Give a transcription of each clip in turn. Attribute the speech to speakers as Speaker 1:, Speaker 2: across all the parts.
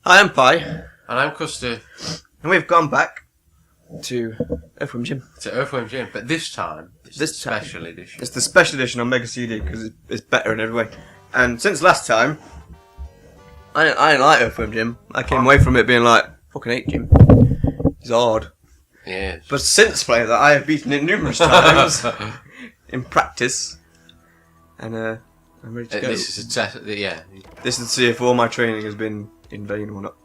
Speaker 1: Hi, I'm Pie.
Speaker 2: And I'm Custard.
Speaker 1: And we've gone back to Earthworm Jim.
Speaker 2: To Earthworm Jim, but this time, it's the special edition.
Speaker 1: It's the special edition on Mega CD because it's better in every way. And since last time, I didn't like Earthworm Jim. I came away from it being like, fucking hate Jim. He's hard.
Speaker 2: Yeah.
Speaker 1: But since playing that, I have beaten it numerous times in practice. And I'm ready to go.
Speaker 2: This is a test, yeah.
Speaker 1: This is to see if all my training has been in vain or not.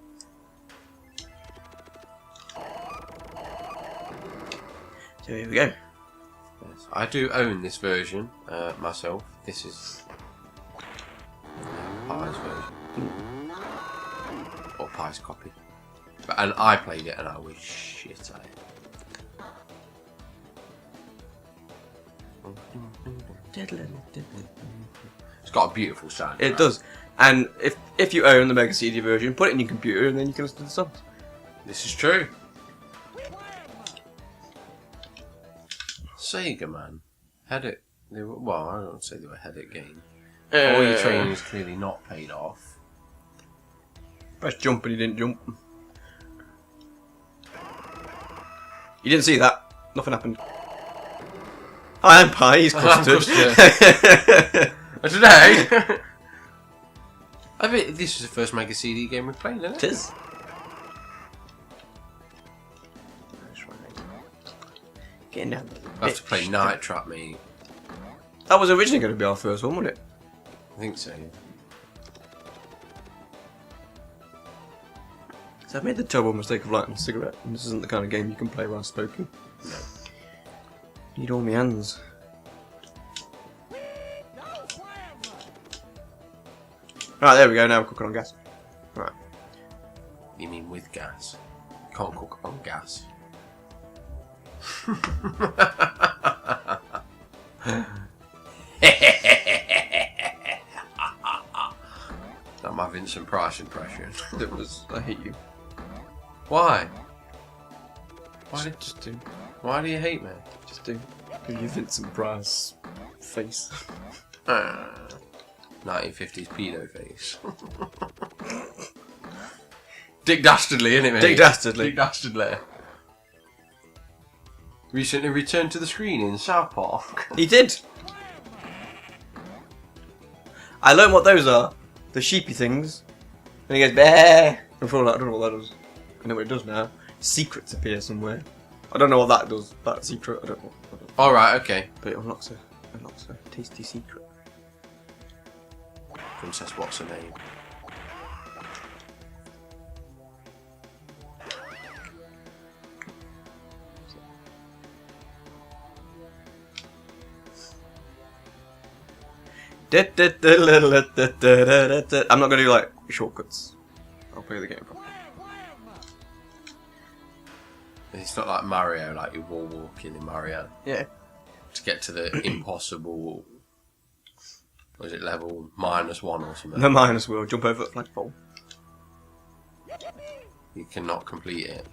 Speaker 1: So here we go.
Speaker 2: Yes. I do own this version myself. This is Pie's version. Or Pie's copy. And I played it and I was shit at it. It's got a beautiful sound.
Speaker 1: It does. And if you own the Mega CD version, put it in your computer and then you can listen to the songs.
Speaker 2: This is true. Sega, man. Headache. Well, I don't say they were headache games. All your training is clearly not paid off.
Speaker 1: Press jump and he didn't jump. You didn't see that. Nothing happened. Hi, I'm Pie. He's Custard.
Speaker 2: Today, I bet this is the first Mega CD game we've played, isn't it?
Speaker 1: It is. Getting down.
Speaker 2: I have to play Night Trap, mate.
Speaker 1: That was originally going to be our first one, wasn't it?
Speaker 2: I think so.
Speaker 1: So I've made the terrible mistake of lighting a cigarette, and this isn't the kind of game you can play while smoking.
Speaker 2: No.
Speaker 1: Need all my hands. Right, there we go, now we're cooking on gas. Right.
Speaker 2: You mean with gas? You can't cook on gas. That's my Vincent Price impression.
Speaker 1: It was, I hate you.
Speaker 2: Why?
Speaker 1: Just do.
Speaker 2: Why do you hate me?
Speaker 1: Just do. Give you Vincent Price face.
Speaker 2: 1950s pedo face. Dick Dastardly, innit, mate?
Speaker 1: Dick Dastardly.
Speaker 2: Dick Dastardly. Recently returned to the screen in South Park.
Speaker 1: He did. I learned what those are. The sheepy things. And he goes, bear. I don't know what that does. I know what it does now. Secrets appear somewhere. I don't know what that does. That secret, I don't know.
Speaker 2: Alright, okay.
Speaker 1: But it unlocks a tasty secret.
Speaker 2: Princess, what's her name?
Speaker 1: I'm not going to do like shortcuts. I'll play the game properly.
Speaker 2: It's not like Mario, like you're wall walking in Mario.
Speaker 1: Yeah.
Speaker 2: To get to the impossible, was it level -1 or something?
Speaker 1: No minus will jump over the flagpole.
Speaker 2: You cannot complete it.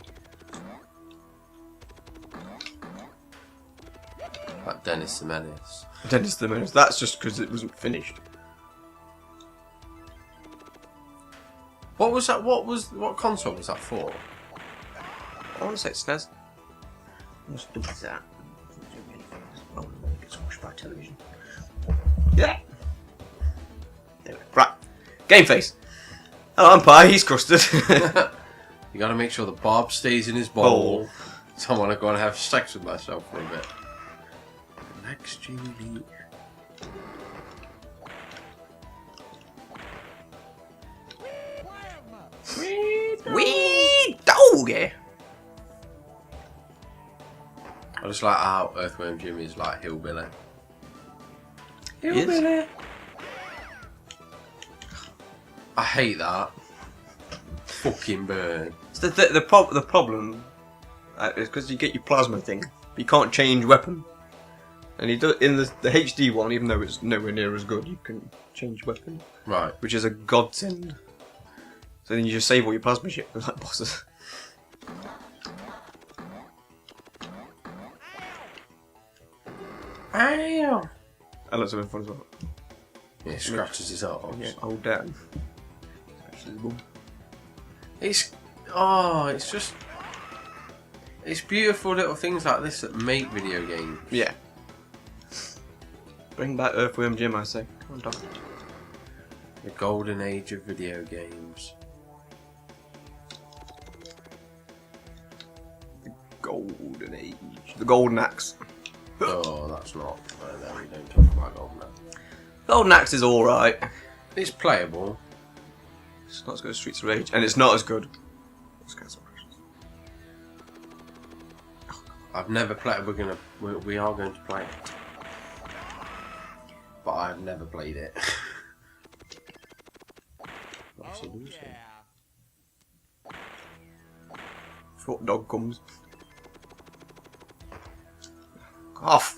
Speaker 2: Like Dennis the Menace.
Speaker 1: Dennis the Menace. That's just because it wasn't finished.
Speaker 2: What was that? What console was that for?
Speaker 1: I want to say it's SNES. What's do with that? Oh, it's watched by television. Yeah. There we go. Right. Game face. Hello, I'm Pie. He's Custard.
Speaker 2: You gotta make sure the barb stays in his bowl. So I want to go and have sex with myself for a bit. Next GB.
Speaker 1: Wee doggy.
Speaker 2: I just like how Earthworm Jim is like hillbilly.
Speaker 1: Hillbilly.
Speaker 2: I hate that. Fucking burn.
Speaker 1: So the problem is because you get your plasma thing, but you can't change weapon. And he does in the HD one, even though it's nowhere near as good, you can change weapon.
Speaker 2: Right.
Speaker 1: Which is a godsend. So then you just save all your plasma shit for like bosses.
Speaker 2: Ow!
Speaker 1: That looks having fun as well.
Speaker 2: Yeah, scratches his arms.
Speaker 1: Yeah, hold down. Scratches his bum.
Speaker 2: It's just it's beautiful little things like this that make video games.
Speaker 1: Yeah. Bring back Earthworm Jim, I say. Come on, Doc.
Speaker 2: The golden age of video games.
Speaker 1: The golden age. The golden axe.
Speaker 2: Oh, that's not. No, we don't talk about golden axe.
Speaker 1: Golden axe is alright.
Speaker 2: It's playable.
Speaker 1: It's not as good as Streets of Rage, and it's not as good as Castle Crashers.
Speaker 2: I've never played. We are going to play it, but I've never played it. That's a loser.
Speaker 1: Thought dog comes. Off.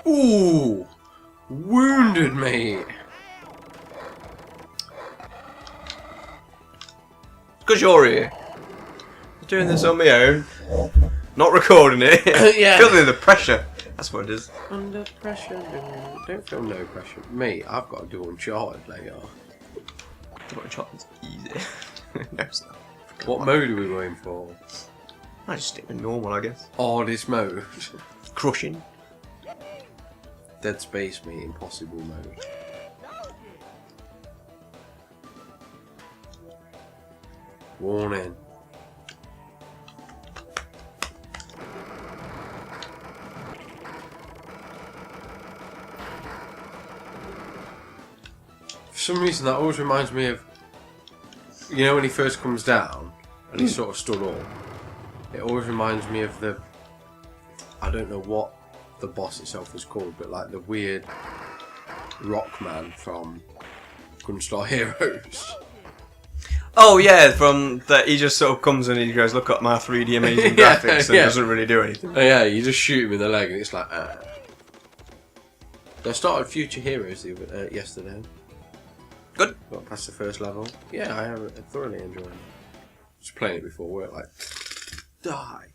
Speaker 2: Ooh, wounded me.
Speaker 1: Because you're here. I'm doing this on my own. Not recording it.
Speaker 2: Yeah.
Speaker 1: Feeling the pressure. That's what it is.
Speaker 2: Under pressure. Don't feel no pressure. Me, I've got to do Uncharted later.
Speaker 1: Uncharted's easy. No, it's not.
Speaker 2: What mode are we going for?
Speaker 1: I just stick with normal, I guess.
Speaker 2: Hardest mode.
Speaker 1: Crushing.
Speaker 2: Dead Space, me, impossible mode. Warning. For some reason, that always reminds me of, you know, when he first comes down and he's sort of stood up. It always reminds me of the, I don't know what the boss itself is called, but like the weird rock man from Gunstar Heroes.
Speaker 1: Oh yeah, from that he just sort of comes and he goes, look at my 3D amazing graphics, and doesn't really do anything.
Speaker 2: Oh yeah, you just shoot him in the leg and it's like, They started Future Heroes yesterday.
Speaker 1: Good.
Speaker 2: Got past the first level. Yeah, I have thoroughly enjoyed it. Just playing it before work, like, die.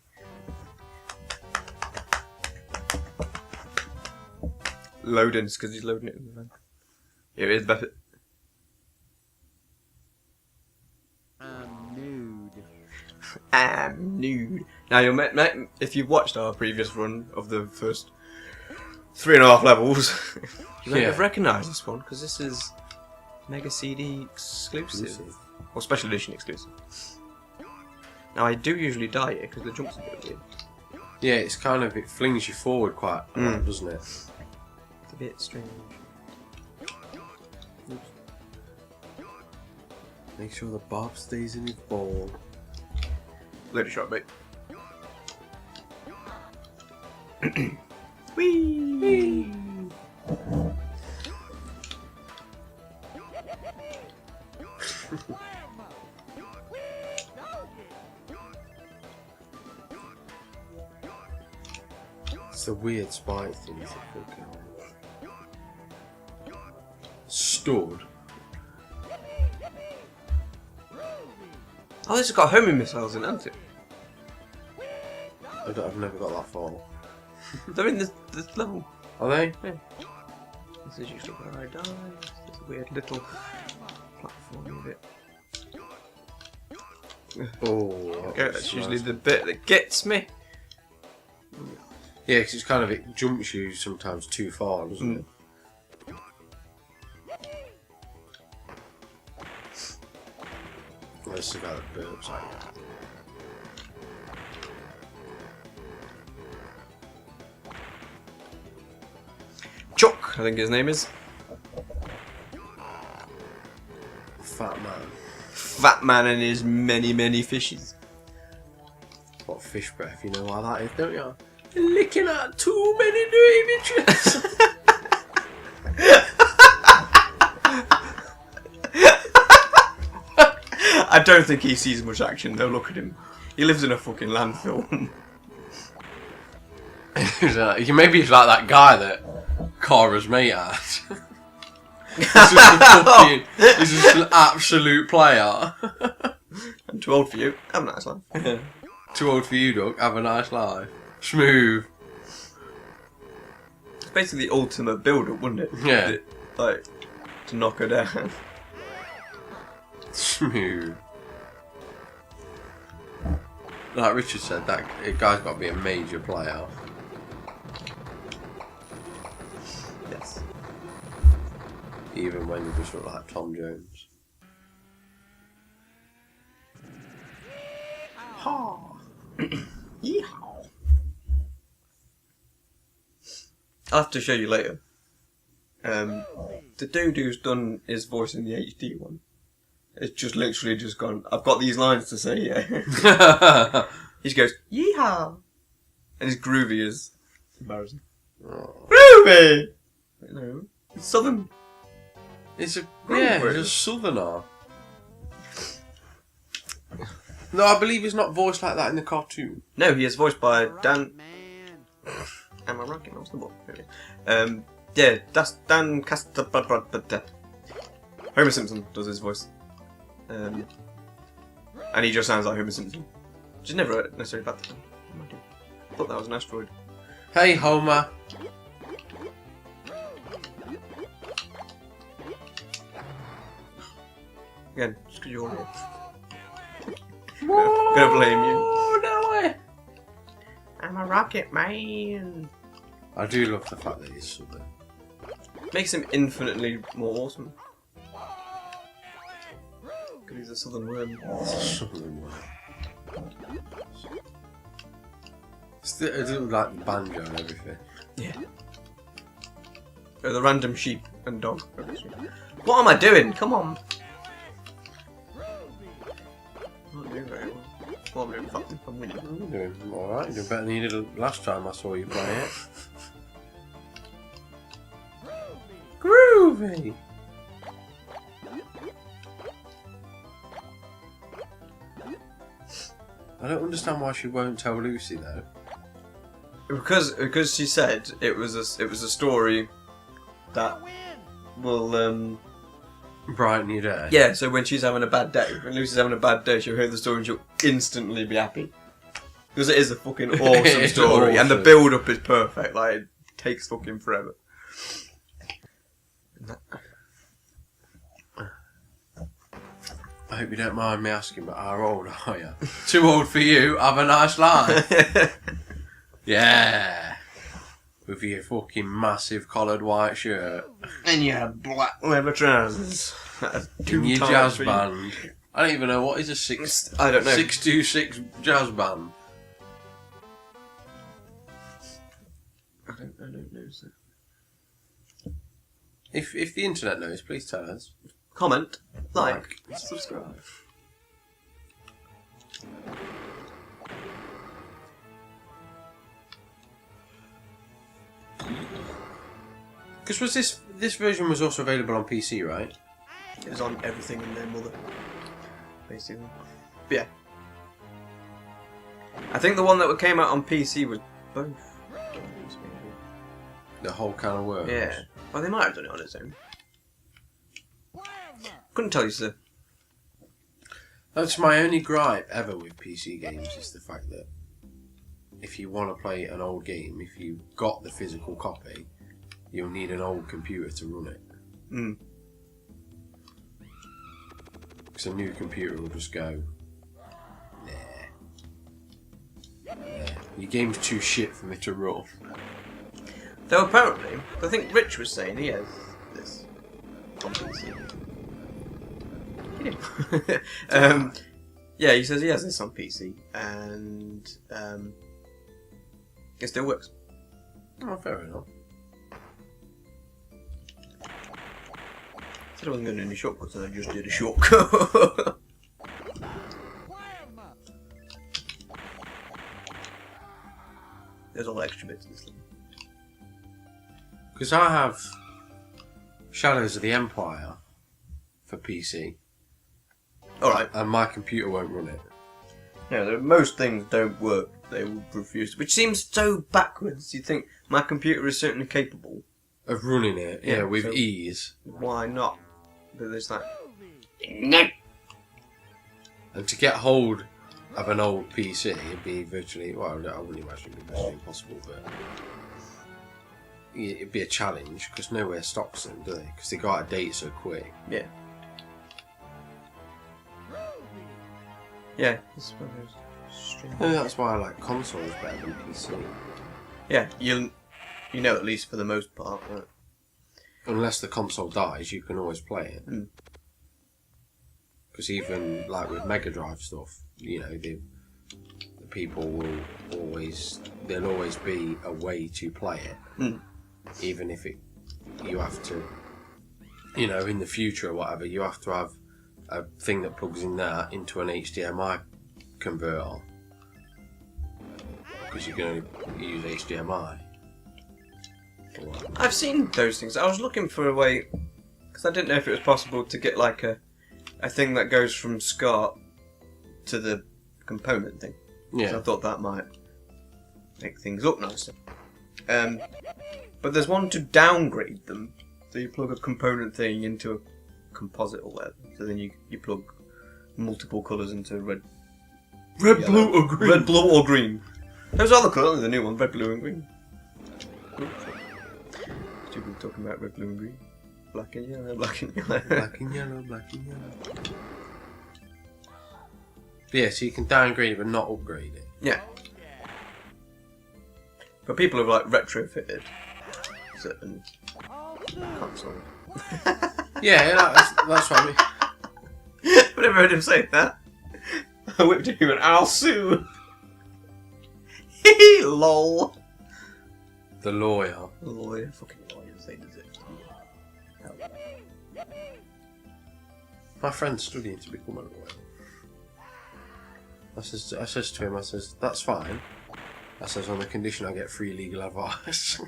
Speaker 1: Loading, because he's loading it in the van. Here it is, Beppet. I'm nude. Now, you'll if you've watched our previous run of the first 3.5 levels, you might have recognised this one, because this is Mega CD exclusive. Or Special Edition exclusive. Now, I do usually die here, because the jump's a bit weird.
Speaker 2: Yeah, it's kind of, it flings you forward quite a lot, doesn't it?
Speaker 1: It's a bit strange. Oops.
Speaker 2: Make sure the bob stays in his ball.
Speaker 1: Later shot, mate. Whee! Whee!
Speaker 2: It's the weird spike things that fucking stood.
Speaker 1: Oh, this has got homing missiles in it, hasn't it?
Speaker 2: I've never got that far.
Speaker 1: They're in this level.
Speaker 2: Are they?
Speaker 1: Yeah. This is usually where I die. There's a weird little platform bit.
Speaker 2: Oh,
Speaker 1: Okay, that's usually the bit that gets me.
Speaker 2: Yeah, because it's kind of, it jumps you sometimes too far, doesn't it? Let's see how it burps like that.
Speaker 1: Chuck, I think his name is.
Speaker 2: Fat man.
Speaker 1: Fat man and his many, many fishes.
Speaker 2: What fish breath, you know why that is, don't you? You're licking at too many dirty bitches.
Speaker 1: I don't think he sees much action though, look at him. He lives in a fucking landfill.
Speaker 2: Maybe he's like that guy that Cara's mate had. He's just an absolute player.
Speaker 1: I'm too old for you. Have a nice life.
Speaker 2: Too old for you, Doug. Have a nice life. Smooth.
Speaker 1: It's basically the ultimate build-up, wouldn't it?
Speaker 2: Yeah.
Speaker 1: like, to knock her down.
Speaker 2: Smooth. Like Richard said, that guy's got to be a major player.
Speaker 1: Yes.
Speaker 2: Even when you just look like Tom Jones.
Speaker 1: Ha! Yeehaw! I'll have to show you later. The dude who's done his voice in the HD one, it's just literally just gone, I've got these lines to say, yeah. He just goes, yeehaw! And his groovy is embarrassing.
Speaker 2: Oh.
Speaker 1: Groovy! No, it's southern.
Speaker 2: It's a southerner. No, I believe he's not voiced like that in the cartoon.
Speaker 1: No, he is voiced by Dan... Am I ranking? What's the book? Yeah, that's Dan Custard. Homer Simpson does his voice. And he just sounds like Homer Simpson. Which is never necessarily bad thing. I thought that was an asteroid.
Speaker 2: Hey, Homer.
Speaker 1: Again, just because you're here. Gonna blame you.
Speaker 2: Oh, no way.
Speaker 1: I'm a rocket man.
Speaker 2: I do love the fact that he's southern.
Speaker 1: Makes him infinitely more awesome. Because he's a southern worm.
Speaker 2: Southern worm. It's like the banjo and everything.
Speaker 1: Yeah. Oh, the random sheep and dog. What am I doing? Come on. I'm not doing very well. Well, I'm doing fucking. I'm winning.
Speaker 2: You're doing alright. You're doing better than you did last time I saw you play it. Groovy! I don't understand why she won't tell Lucy though.
Speaker 1: Because she said it was a story that will
Speaker 2: brighten your day.
Speaker 1: yeah. So when she's having a bad day, when Lucy's having a bad day, she'll hear the story and she'll instantly be happy. Because it is a fucking awesome story,
Speaker 2: awesome.
Speaker 1: and the build up is perfect. Like it takes fucking forever.
Speaker 2: I hope you don't mind me asking, but how old are you? Too old for you. Have a nice life. Yeah. With your fucking massive collared white shirt.
Speaker 1: And your black leather trousers.
Speaker 2: In your jazz band. I don't even know what is a six.
Speaker 1: I don't know.
Speaker 2: 626 jazz band.
Speaker 1: I don't know. So.
Speaker 2: If the internet knows, please tell us.
Speaker 1: Comment, like, subscribe.
Speaker 2: Because was this version was also available on PC, right?
Speaker 1: It was on everything in their mother, basically. But yeah. I think the one that came out on PC was both.
Speaker 2: The whole can of worms.
Speaker 1: Yeah. Well, they might have done it on its own. Couldn't tell you, sir.
Speaker 2: That's my only gripe ever with PC games, is the fact that if you want to play an old game, if you've got the physical copy, you'll need an old computer to run it.
Speaker 1: Mm.
Speaker 2: Because a new computer will just go, nah. Your game's too shit for me to run.
Speaker 1: Though apparently, I think Rich was saying he has this on PC. Yeah, he says he has this on PC, and it still works.
Speaker 2: Oh, fair enough.
Speaker 1: I said I wasn't going to do any shortcuts, and I just did a shortcut. There's all the extra bits in this thing.
Speaker 2: Because I have Shadows of the Empire for PC.
Speaker 1: Alright.
Speaker 2: And my computer won't run it.
Speaker 1: Yeah, most things don't work. They will refuse. Which seems so backwards. You think my computer is certainly capable
Speaker 2: Of running it, yeah, with
Speaker 1: so
Speaker 2: ease.
Speaker 1: why not? But there's like, no.
Speaker 2: And to get hold of an old PC, it'd be virtually, well, I wouldn't imagine it'd be virtually impossible, but it'd be a challenge because nowhere stocks them, do they? Because they go out of date so quick.
Speaker 1: Yeah. Yeah, it's one of those strange.
Speaker 2: That's why I like consoles better than PC.
Speaker 1: Yeah, you know, at least for the most part. Right?
Speaker 2: Unless the console dies, you can always play it.
Speaker 1: Mm.
Speaker 2: Because even like with Mega Drive stuff, you know, the people will there'll always be a way to play it, even if you have to, you know, in the future or whatever, you have to have a thing that plugs in there into an HDMI converter because you can only use HDMI.
Speaker 1: I've seen those things. I was looking for a way because I didn't know if it was possible to get like a thing that goes from SCART to the component thing.
Speaker 2: Yeah.
Speaker 1: So I thought that might make things look nicer. But there's one to downgrade them. So you plug a component thing into a composite or whatever. So then you plug multiple colours into red,
Speaker 2: Red, blue, or green.
Speaker 1: Red, blue, or green. Those are the colours. The new one, red, blue, and green. Two people talking about red, blue, and green. Black and yellow, black and yellow.
Speaker 2: Black and yellow, black and yellow. But yeah, so you can downgrade it but not upgrade it.
Speaker 1: Yeah. But people have like retrofitted certain consoles.
Speaker 2: Yeah, that's what I mean.
Speaker 1: I've never heard him say that. I whipped him and I'll sue. Hee lol.
Speaker 2: The lawyer.
Speaker 1: The lawyer, fucking lawyers, they deserve to be held.
Speaker 2: My friend's studying to become a lawyer. I says to him, that's fine. I says, on the condition I get free legal advice.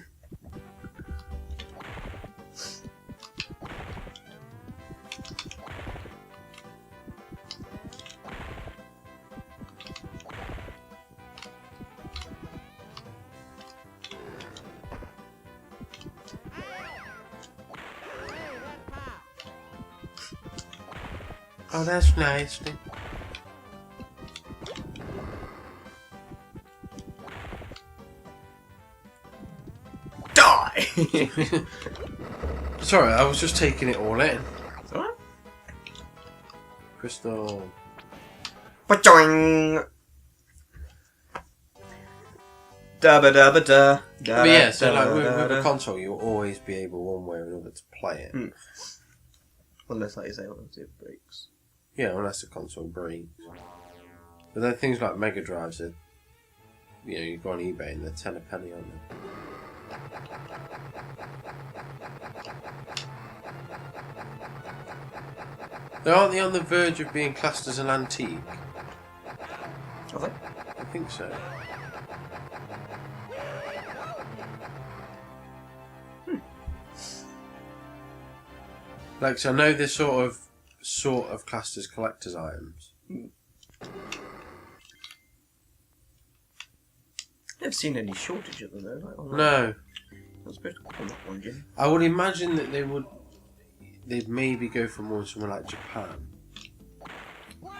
Speaker 2: Oh, that's nice.
Speaker 1: Die!
Speaker 2: Sorry, I was just taking it all in.
Speaker 1: It's alright.
Speaker 2: Crystal.
Speaker 1: Ba-joing! Da-ba-da-ba-da.
Speaker 2: But yeah, so like with a console, you'll always be able one way or another to play it.
Speaker 1: Unless, like you say, one of it breaks.
Speaker 2: Yeah, unless the console breaks. But then things like Mega Drives are, you know, you go on eBay and they're 10 a penny on them. Aren't they on the verge of being classed as an antique?
Speaker 1: Are they?
Speaker 2: I think so. Like, so I know they're sort of classed as collector's items.
Speaker 1: Never seen any shortage of them though. Like, online.
Speaker 2: No.
Speaker 1: I'm supposed to come up one, Jim.
Speaker 2: I would imagine that they'd maybe go for more somewhere like Japan.
Speaker 1: Oh,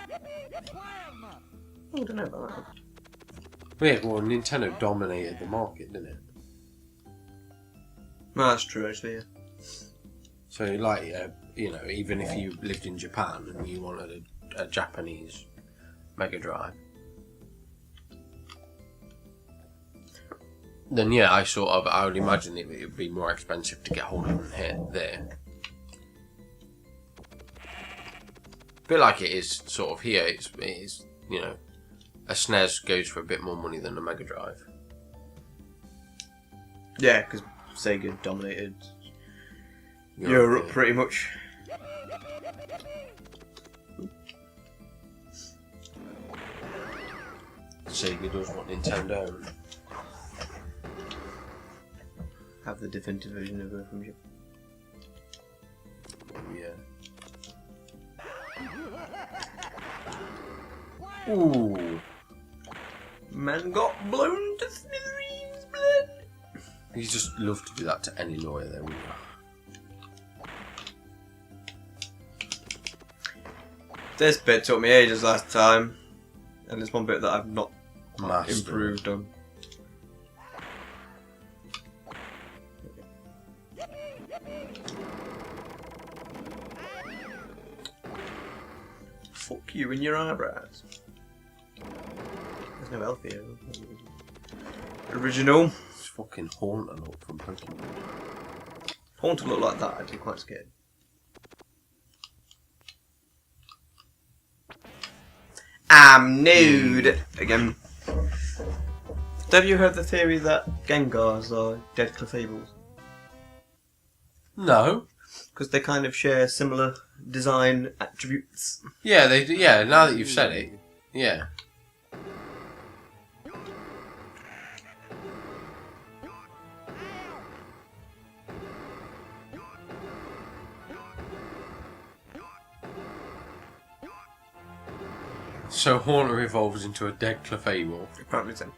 Speaker 1: I don't know about that.
Speaker 2: Yeah, well, Nintendo dominated the market, didn't it?
Speaker 1: No, that's true actually, yeah.
Speaker 2: So, like, you know, even if you lived in Japan and you wanted a Japanese Mega Drive, then yeah, I would imagine it would be more expensive to get hold of them there. A bit like it is sort of here. It is, you know, a SNES goes for a bit more money than a Mega Drive.
Speaker 1: Yeah, because Sega dominated Europe pretty much.
Speaker 2: Sega does what Nintendo.
Speaker 1: Have the definitive version of Earthworm Jim.
Speaker 2: Yeah. Ooh.
Speaker 1: Man got blown to smithereens, blood.
Speaker 2: You just love to do that to any lawyer, though, wouldn't you?
Speaker 1: This bit took me ages last time, and it's one bit that I've not
Speaker 2: Mastered.
Speaker 1: improved on. fuck you in your eyebrows. There's no elf here. Original.
Speaker 2: It's fucking Haunter look from Pokemon.
Speaker 1: Haunter look like that, I'd be quite scared. I'm nude! Again. Have you heard the theory that Gengars are dead Clefables?
Speaker 2: No.
Speaker 1: Because they kind of share similar design attributes.
Speaker 2: Yeah, they do. Yeah, now that you've said it. Yeah. So Haunter evolves into a dead Clefable.
Speaker 1: Apparently so.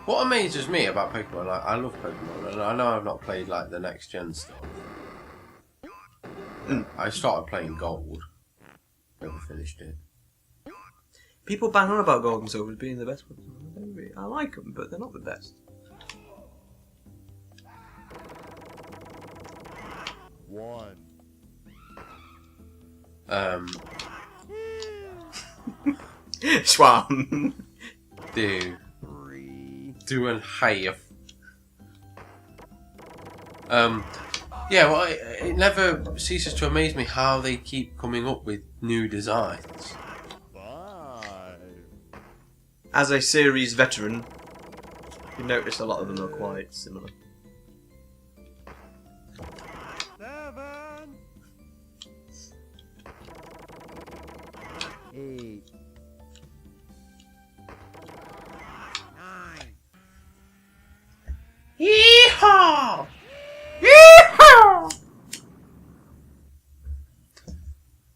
Speaker 2: What amazes me about Pokemon, like, I love Pokemon, and I know I've not played like the next gen stuff. I started playing Gold. Never finished it.
Speaker 1: People bang on about Gold and Silver as being the best ones. I like them, but they're not the best.
Speaker 3: One.
Speaker 1: Schwam.
Speaker 2: Do and have. Yeah, well, it never ceases to amaze me how they keep coming up with new designs.
Speaker 3: 5.
Speaker 1: As a series veteran, you notice a lot of them are quite similar.
Speaker 3: 7. 8. 9.
Speaker 2: Yeehaw! Yeehaw!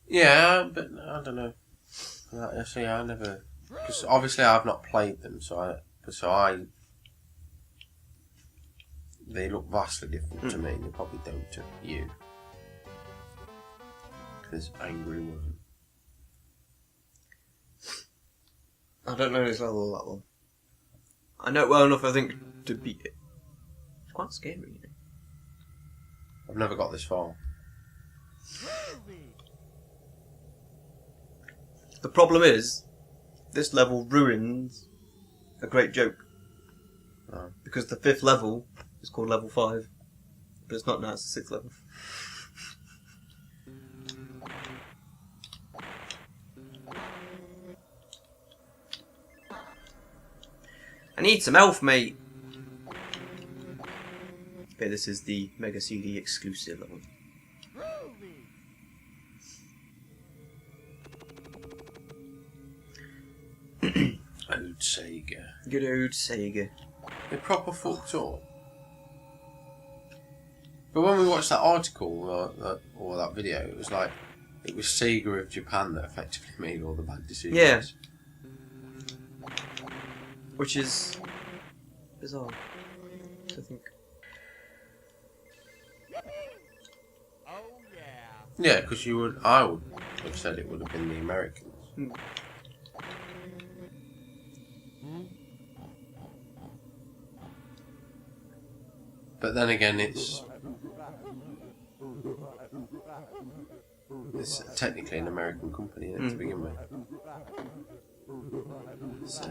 Speaker 2: Yeah, but I don't know. See, I never, because obviously I've not played them, so they look vastly different to me. They probably don't to you, because angry woman.
Speaker 1: I don't know this level that well. I know it well enough, I think, to beat it. It's quite scary, you know.
Speaker 2: I've never got this far.
Speaker 1: The problem is, this level ruins a great joke.
Speaker 2: Oh.
Speaker 1: Because the 5th level is called level 5. But it's not now, it's the 6th level. I need some elf, mate. Okay, this is the Mega CD exclusive level.
Speaker 2: Old Sega.
Speaker 1: Good old Sega.
Speaker 2: They proper fucked up. But when we watched that article or that video, it was like it was Sega of Japan that effectively made all the bad decisions.
Speaker 1: Yeah. Which is bizarre to think.
Speaker 3: Oh yeah.
Speaker 2: Yeah, because I would have said it would have been the Americans. But then again, it's technically an American company, isn't it, to begin with. So,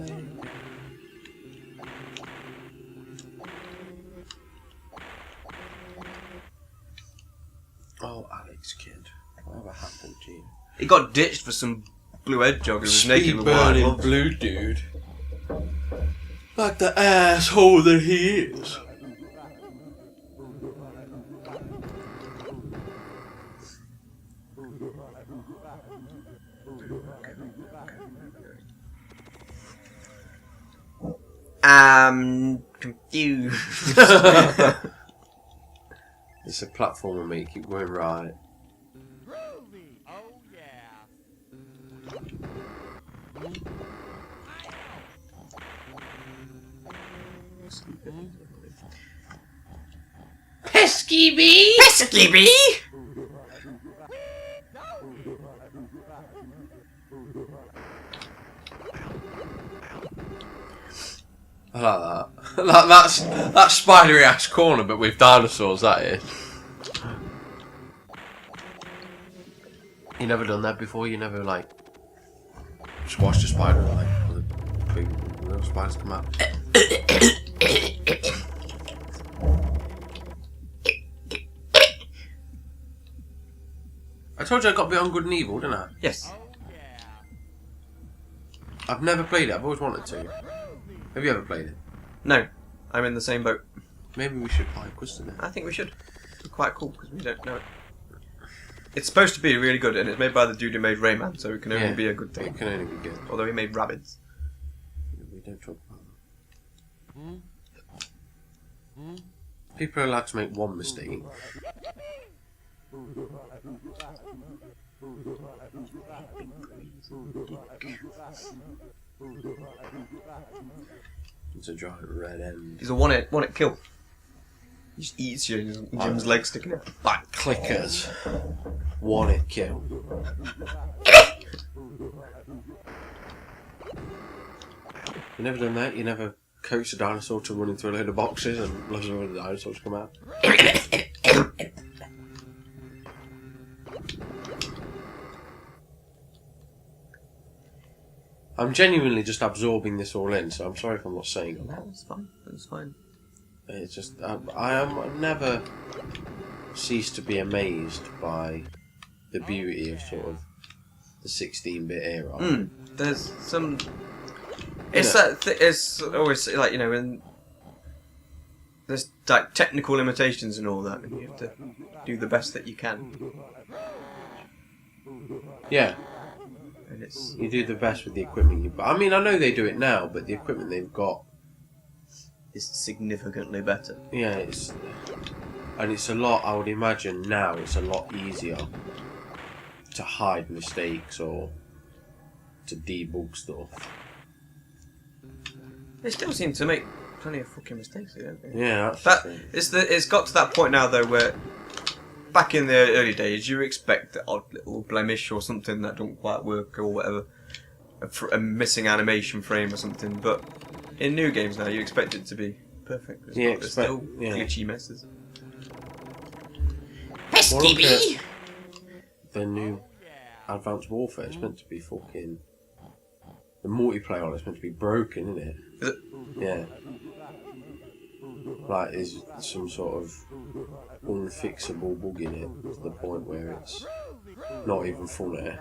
Speaker 2: oh, Alex, kid, whatever happened to you?
Speaker 1: He got ditched for some blue hedgehog who was naked with white
Speaker 2: Speed-burning
Speaker 1: gloves.
Speaker 2: blue dude. Like the asshole that he is.
Speaker 1: Confused.
Speaker 2: It's a platformer, mate. Keep going right.
Speaker 3: Oh yeah.
Speaker 2: Pesky bee!
Speaker 1: Pesky bee!
Speaker 2: I like that. That's spidery ass corner, but with dinosaurs. That is. You never done that before? You never, like, just watched a spider, like, the twig, little spiders come out? I told you I got Beyond Good and Evil, didn't I?
Speaker 1: Yes.
Speaker 3: Oh yeah.
Speaker 2: I've never played it, I've always wanted to. Have you ever played it?
Speaker 1: No, I'm in the same boat.
Speaker 2: Maybe we should buy Custard then.
Speaker 1: I think we should. It'd be quite cool because we don't know it. It's supposed to be really good, and it's made by the dude who made Rayman, so it can only be a good thing.
Speaker 2: It can only be good.
Speaker 1: Although he made Rabbids.
Speaker 2: We don't talk about that. People are allowed to make one mistake. It's a giant red end.
Speaker 1: He's a one-hit kill. He just eats you, and Jim's legs sticking out.
Speaker 2: Like clickers. One hit kill. You never done that? You never coaxed a dinosaur to run into a load of boxes and loads of other dinosaurs come out? I'm genuinely just absorbing this all in, so I'm sorry if I'm not saying a lot.
Speaker 1: That's fine. That's fine.
Speaker 2: It's just, I've never ceased to be amazed by the beauty of sort of the 16-bit era.
Speaker 1: There's some... It's it's always like, you know, when there's like technical limitations and all that, and you have to do the best that you can.
Speaker 2: Yeah.
Speaker 1: And it's...
Speaker 2: You do the best with the equipment you've got. I mean, I know they do it now, but the equipment they've got
Speaker 1: is significantly better.
Speaker 2: yeah, it's a lot, I would imagine now it's a lot easier to hide mistakes or to debug stuff.
Speaker 1: They still seem to make plenty of fucking mistakes, don't they?
Speaker 2: Yeah, that's
Speaker 1: That
Speaker 2: the thing.
Speaker 1: it's got to that point now though where back in the early days you expect the odd little blemish or something that don't quite work or whatever, a missing animation frame or something, but in new games now you expect it to be perfect. There's still glitchy messes.
Speaker 2: Well, look at the new Advanced Warfare. It's meant to be fucking... The multiplayer on it's meant to be broken, isn't it?
Speaker 1: Is it?
Speaker 2: Yeah. Like, there's some sort of unfixable bug in it to the point where it's not even funny.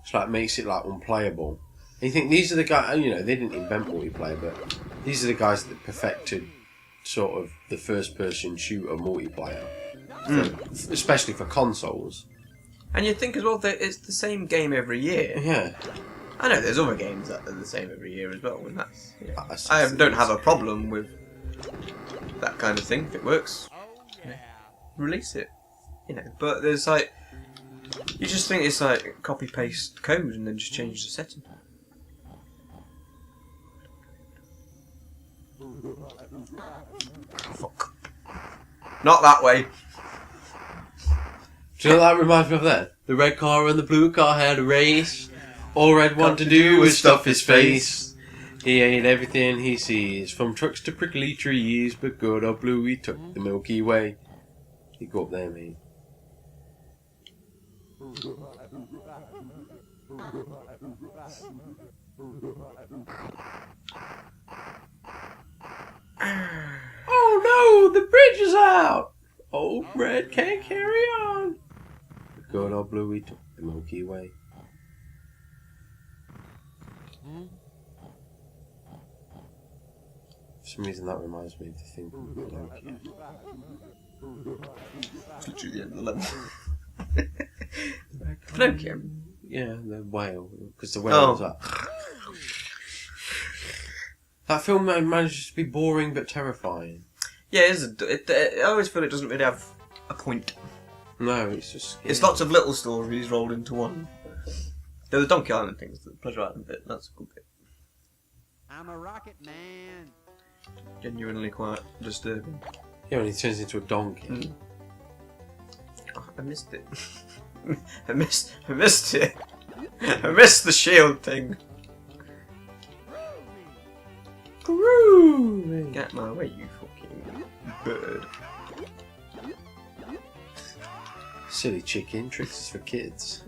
Speaker 2: It's like, makes it like unplayable. And you think these are the guys, you know, they didn't invent multiplayer, but these are the guys that perfected sort of the first-person shooter multiplayer, especially for consoles.
Speaker 1: And you'd think as well that it's the same game every year.
Speaker 2: Yeah.
Speaker 1: I know there's other games that are the same every year as well, and that's... Yeah. I don't have a problem with that kind of thing. If it works, release it. You know, but there's like... You just think it's like copy-paste code and then just change the setting. Fuck. Not that way.
Speaker 2: Do you know what that reminds me of then? The red car and the blue car had a race. All Red wanted to do was stuff his face. He ate everything he sees, from trucks to prickly trees, but good old Blue, he took the Milky Way. You go up there, mate. Oh no, the bridge is out! Old Red can't carry on. But good old Blue, he took the Milky Way. For some reason that reminds me of the thing from Pinocchio.
Speaker 1: It's literally the end of the level. Pinocchio?
Speaker 2: Yeah, the whale. Because the whale was like... That film manages to be boring but terrifying.
Speaker 1: Yeah, I always feel it doesn't really have a point.
Speaker 2: No, it's just...
Speaker 1: It's lots of little stories rolled into one. There's the Donkey Island things, the Pleasure Island bit, that's a good bit.
Speaker 3: I'm a rocket man.
Speaker 1: Genuinely quite disturbing.
Speaker 2: Yeah, when he turns into a donkey.
Speaker 1: Oh, I missed it. I missed it. I missed the shield thing.
Speaker 2: Groovy!
Speaker 1: Get my way, you fucking bird.
Speaker 2: Silly chicken, tricks is for kids.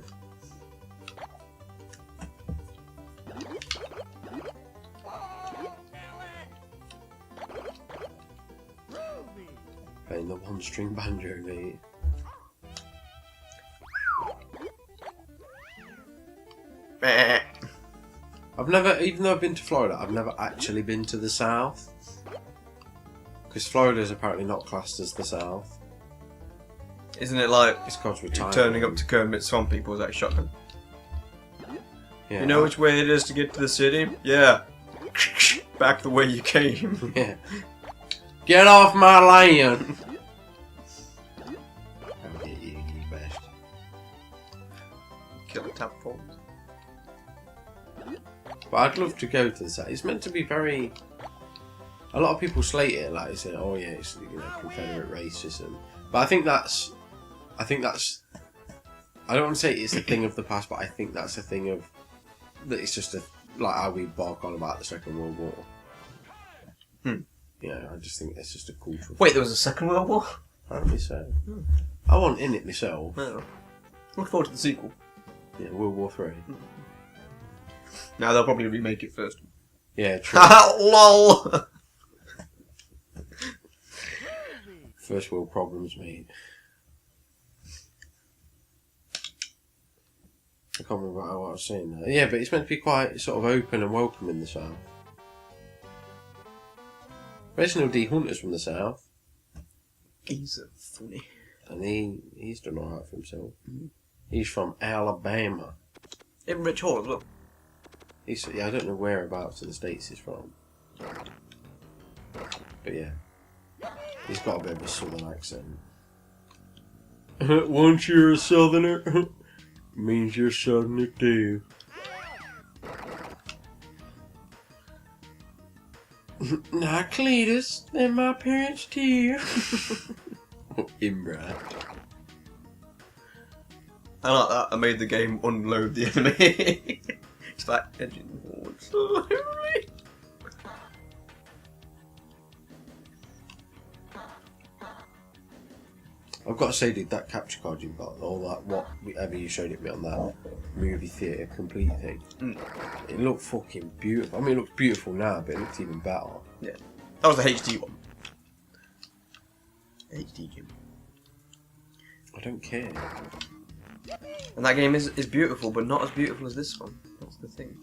Speaker 2: on-string banjo, mate. I've never, even though I've been to Florida, I've never actually been to the South. Because Florida is apparently not classed as the South.
Speaker 1: Isn't it like
Speaker 2: It's called retirement.
Speaker 1: turning up to Kermit Swamp People with that shotgun?
Speaker 2: Yeah.
Speaker 1: You know which way it is to get to the city? Yeah. Back the way you came.
Speaker 2: Yeah. Get off my land! I'll get you best.
Speaker 1: Kill the tadpoles.
Speaker 2: But I'd love to go to the South. It's meant to be very... A lot of people slate it, like say, oh yeah, it's Confederate racism. But I think that's... I don't want to say it's a thing of the past, but I think that's a thing of... That it's just like how we bark on about the Second World War. Yeah, I just think it's just a cultural...
Speaker 1: Wait, there was a Second World War?
Speaker 2: Apparently so. I want in it myself.
Speaker 1: No. Look forward to the sequel.
Speaker 2: Yeah, World War 3.
Speaker 1: Now they'll probably remake it first.
Speaker 2: Yeah, true.
Speaker 1: LOL!
Speaker 2: First world problems, mate. I can't remember what I was saying there. Yeah, but it's meant to be quite sort of open and welcome in the South. Reginald D. Hunter's from the South.
Speaker 1: He's funny.
Speaker 2: And he's done alright for himself. He's from Alabama.
Speaker 1: Even Rich Hall as well.
Speaker 2: I don't know whereabouts in the States he's from. But yeah. He's got a bit of a southern accent. Once you're a southerner, means you're southerner too. Not Cletus, they're my parents too. Inbred.
Speaker 1: I like that. I made the game unload the enemy. It's like edging forward slowly.
Speaker 2: I've got to say, dude, that capture card you've got, all that, whatever you showed it me on that movie theatre complete thing, it looked fucking beautiful. I mean, it looks beautiful now, but it looks even better.
Speaker 1: Yeah. That was the HD one. HD Jim.
Speaker 2: I don't care.
Speaker 1: And that game is beautiful, but not as beautiful as this one. That's the thing.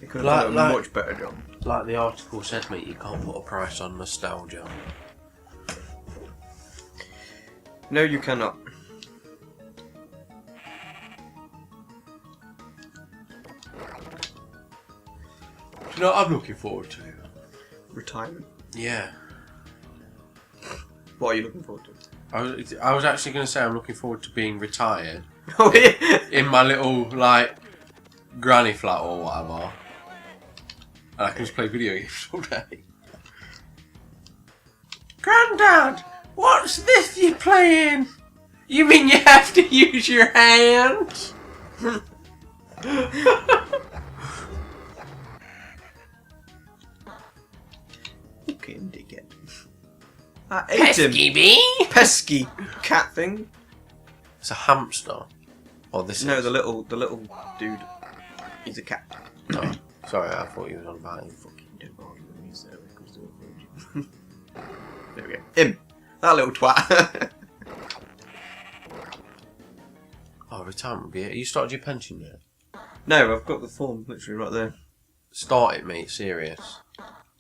Speaker 1: It could have done a much better job.
Speaker 2: Like the article said, mate, you can't put a price on nostalgia.
Speaker 1: No, you cannot.
Speaker 2: Do you know what I'm looking forward to?
Speaker 1: Retirement.
Speaker 2: Yeah.
Speaker 1: What are you looking forward to?
Speaker 2: I was actually going to say I'm looking forward to being retired.
Speaker 1: Oh yeah.
Speaker 2: In my little, like, granny flat or whatever. And I can just play video games all day. Grandad, what's this you're playing? You mean you have to use your hands?
Speaker 1: Fucking dickhead. I ate him.
Speaker 2: Pesky bee?
Speaker 1: Pesky cat thing.
Speaker 2: It's a hamster. Oh, this
Speaker 1: No,
Speaker 2: is...
Speaker 1: the little dude. He's a cat.
Speaker 2: Oh, sorry, I thought you was on about him.
Speaker 1: Fucking don't argue with me, so it comes to a virgin. There we go. Him. That little twat.
Speaker 2: Oh, retirement would be it. You started your pension yet?
Speaker 1: No, I've got the form literally right there.
Speaker 2: Start it, mate. Serious.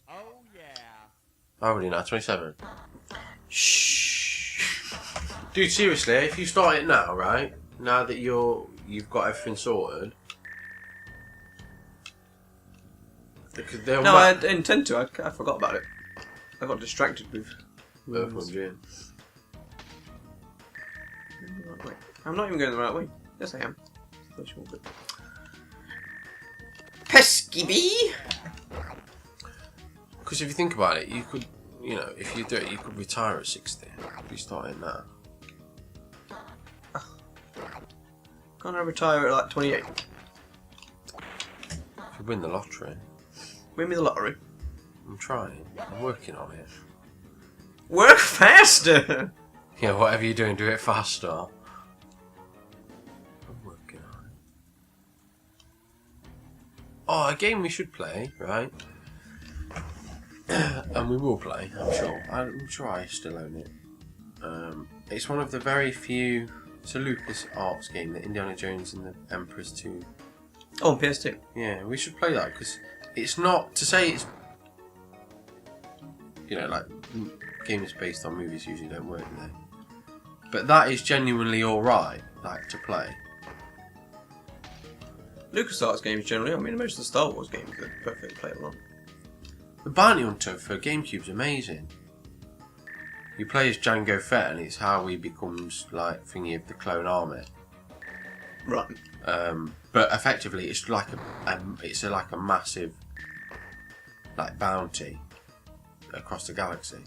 Speaker 3: Oh yeah.
Speaker 2: How old are you now? 27?
Speaker 1: Shh.
Speaker 2: Dude, seriously, if you start it now, right? Now that you've got everything sorted.
Speaker 1: No, I intend to. I forgot about it. I got distracted with.
Speaker 2: Earthworm Jim.
Speaker 1: I'm not even going the right way. Yes, I am. Pesky bee.
Speaker 2: Because if you think about it, you could, if you do it, you could retire at 60 if you started now.
Speaker 1: Can't I retire at like 28?
Speaker 2: If you win the lottery.
Speaker 1: Win me the lottery.
Speaker 2: I'm trying. I'm working on it.
Speaker 1: Work faster!
Speaker 2: Yeah, whatever you're doing, do it faster. I'm working on it. Oh, a game we should play, right? And we will play, I'm sure. I'm sure I still own it. It's one of the very few... It's a Lucas Arts game, the Indiana Jones and the Emperor's Tomb.
Speaker 1: Oh, on PS2.
Speaker 2: Yeah, we should play that, because it's not... To say it's... You know, like, games based on movies usually don't work, do they? But that is genuinely alright, like, to play.
Speaker 1: LucasArts games generally, I mean, most of the Star Wars games are perfectly playable on.
Speaker 2: The Bounty Hunter for GameCube's amazing. You play as Jango Fett, and it's how he becomes like thingy of the clone army.
Speaker 1: Right.
Speaker 2: But effectively, it's like a massive like bounty across the galaxy.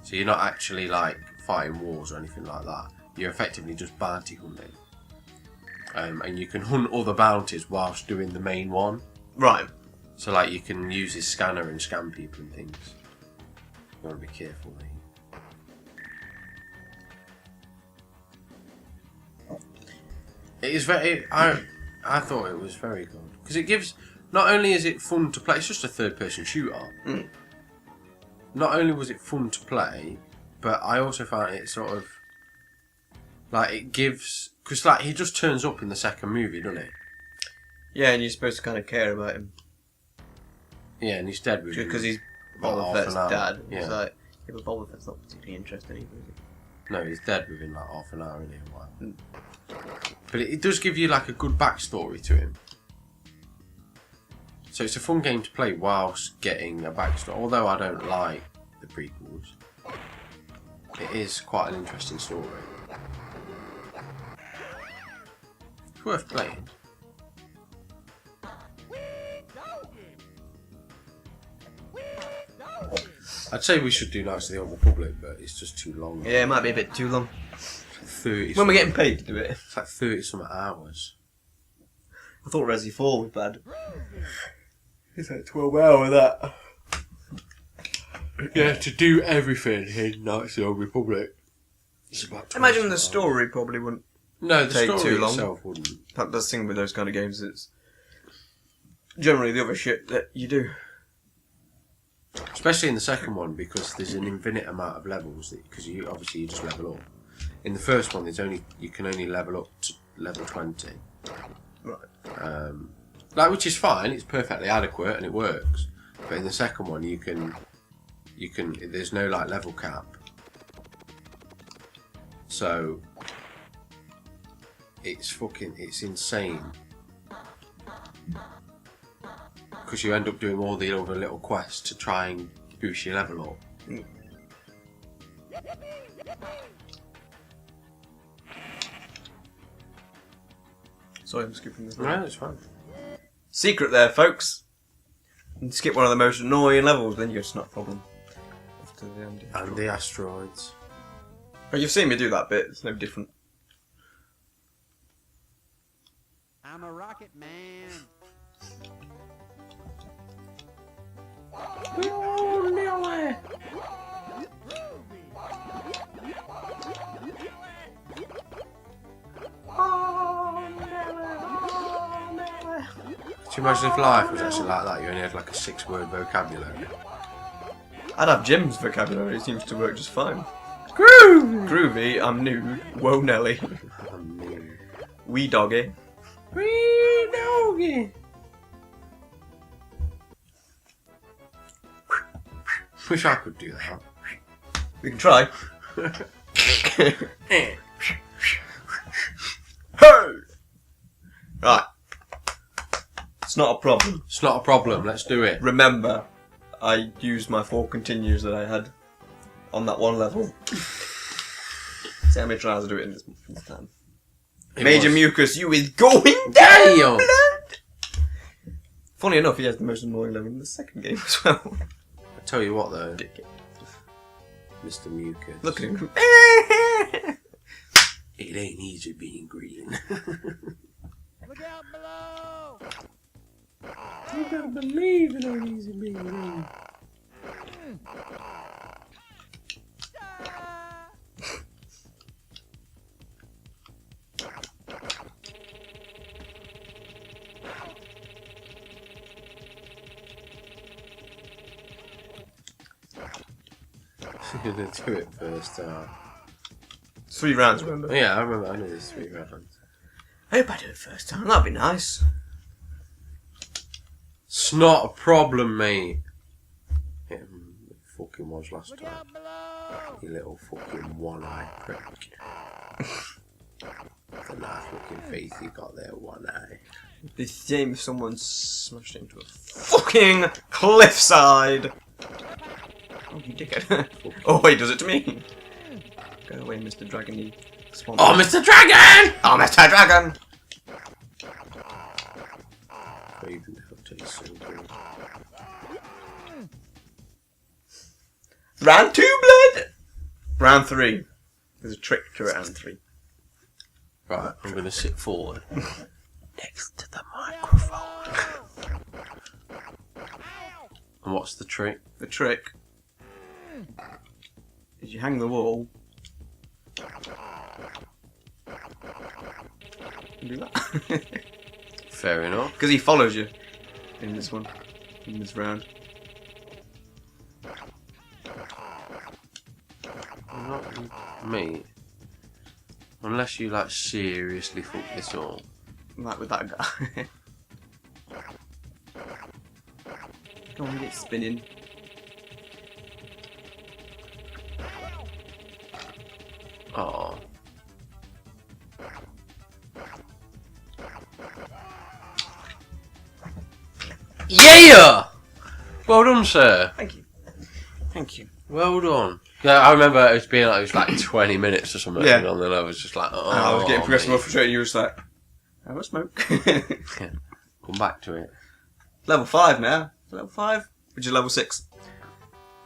Speaker 2: So you're not actually like fighting wars or anything like that. You're effectively just bounty hunting, and you can hunt other bounties whilst doing the main one.
Speaker 1: Right.
Speaker 2: So like you can use his scanner and scan people and things. You want to be careful, mate. It is very. I thought it was very good because it gives. Not only is it fun to play, it's just a third-person shooter.
Speaker 1: Mm.
Speaker 2: Not only was it fun to play, but I also found it sort of like it gives because like he just turns up in the second movie, doesn't he?
Speaker 1: Yeah, and you're supposed to kind of care about him.
Speaker 2: Yeah, and he's dead with
Speaker 1: Because he's
Speaker 2: about
Speaker 1: Boba
Speaker 2: half
Speaker 1: Fett's
Speaker 2: an hour.
Speaker 1: dad.
Speaker 2: Yeah.
Speaker 1: It's like, yeah, but Boba Fett's not particularly interesting either, is he?
Speaker 2: No, he's dead within like half an hour, isn't he? Or whatever. But it does give you like a good backstory to him. So it's a fun game to play whilst getting a backstory. Although I don't like the prequels, it is quite an interesting story. It's worth playing. I'd say we should do Knights of the Old Republic, but it's just too long.
Speaker 1: Yeah, it might be a bit too long.
Speaker 2: 30
Speaker 1: When we're getting paid to do it.
Speaker 2: It's like 30 some hours.
Speaker 1: I thought Resi 4 was bad.
Speaker 2: It's like 12 hours that. Yeah, to do everything in Knights of the Old Republic. It's about 20
Speaker 1: Imagine the
Speaker 2: hours.
Speaker 1: story probably wouldn't
Speaker 2: No, the
Speaker 1: take
Speaker 2: story
Speaker 1: too long.
Speaker 2: itself wouldn't.
Speaker 1: That's the thing with those kind of games. It's generally the other shit that you do.
Speaker 2: Especially in the second one, because there's an infinite amount of levels. Because you obviously you just level up. In the first one, you can only level up to level 20.
Speaker 1: Right.
Speaker 2: Like, which is fine. It's perfectly adequate and it works. But in the second one, you can. There's no like level cap. So it's insane. Because you end up doing all the other little quests to try and boost your level up.
Speaker 1: Mm. Sorry, I'm skipping this.
Speaker 2: No, it's fine.
Speaker 1: Secret there, folks. You skip one of the most annoying levels, then it's not a problem. After the end.
Speaker 2: And the asteroids.
Speaker 1: But you've seen me do that bit. It's no different.
Speaker 3: I'm a rocket man.
Speaker 2: Oh, Nelly! Could you imagine if life was actually like that? You only had like a 6-word vocabulary.
Speaker 1: I'd have Jim's vocabulary. It seems to work just fine.
Speaker 2: Groovy!
Speaker 1: Groovy, I'm nude. Whoa, Nelly. Wee doggy.
Speaker 2: Wee doggy! Wish I could do that.
Speaker 1: We can try.
Speaker 2: Hey!
Speaker 1: Right. It's not a problem.
Speaker 2: It's not a problem, let's do it.
Speaker 1: Remember, I used my 4 continues that I had on that one level. See how many tries I do it in this time. Major Mucus, you is going down,
Speaker 2: Damn.
Speaker 1: blood! Funny enough, he has the most annoying level in the second game as well.
Speaker 2: I tell you what though, Mr. Mucus.
Speaker 1: Look at him.
Speaker 2: It ain't easy being green.
Speaker 3: Look out below!
Speaker 2: You gotta believe it ain't easy being green. I'm gonna do it first time.
Speaker 1: 3 rounds, remember?
Speaker 2: Yeah, I remember. I know there's 3 rounds.
Speaker 1: I hope I do it first time. That'd be nice.
Speaker 2: It's not a problem, mate. Yeah, it fucking was last
Speaker 3: Look
Speaker 2: time.
Speaker 3: out below!
Speaker 2: You little fucking one-eyed prick. The nice fucking face you got there, one eye.
Speaker 1: It'd be a shame if someone smashed into a fucking cliffside. Oh, you dickhead. Oh, wait, does it to me? Go away, Mr. Dragon.
Speaker 2: Oh, Mr. Dragon!
Speaker 1: Oh, Mr. Dragon!
Speaker 2: Craven Hell tastes so good.
Speaker 1: Round 2, blood! Round 3. There's a trick to round 3.
Speaker 2: Right, I'm gonna sit forward. Next to the microphone. And what's the trick?
Speaker 1: The trick is you hang the wall. Do that.
Speaker 2: Fair enough.
Speaker 1: Because he follows you in this one, in this round.
Speaker 2: Not me. Unless you like seriously fuck this up.
Speaker 1: Like with that guy. Go on, get spinning.
Speaker 2: Oh. Yeah! Well done, sir.
Speaker 1: Thank you. Thank you.
Speaker 2: Well done. Yeah, I remember it being like, it was like 20 minutes or something.
Speaker 1: Yeah.
Speaker 2: And then I was just like, oh.
Speaker 1: I was getting progressively more
Speaker 2: mate.
Speaker 1: frustrated. You were just like, have a smoke.
Speaker 2: Yeah. Come back to it.
Speaker 1: Level 5 now. Level 5, which is level 6.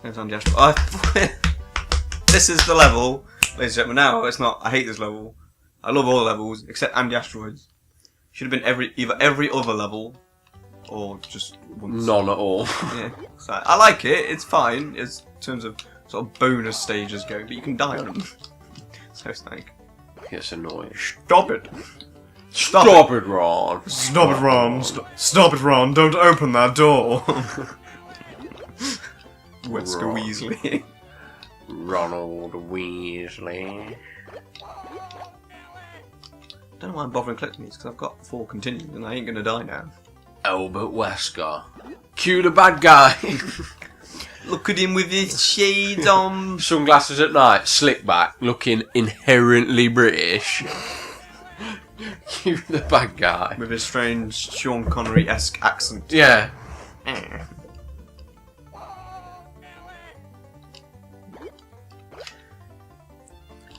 Speaker 1: There's Andy Asteroid. This is the level, ladies and gentlemen. Now it's not. I hate this level. I love all the levels except Andy Asteroids. Should have been either every other level or just once.
Speaker 2: None at all.
Speaker 1: Yeah. So I like it. It's fine as in terms of sort of bonus stages go, but you can die on them. So it's like,
Speaker 2: It's annoying.
Speaker 1: stop it.
Speaker 2: Stop it, Ron.
Speaker 1: Stop it, Ron. Stop it, Ron. Don't open that door. Wesker
Speaker 2: Ron.
Speaker 1: Weasley.
Speaker 2: Ronald Weasley.
Speaker 1: Don't know why I'm bothering collecting these because I've got 4 continues and I ain't gonna die now.
Speaker 2: Albert Wesker. Cue the bad guy.
Speaker 1: Look at him with his shades on.
Speaker 2: Sunglasses at night, slick back, looking inherently British. Cue the bad guy.
Speaker 1: With his strange Sean Connery-esque accent.
Speaker 2: Yeah.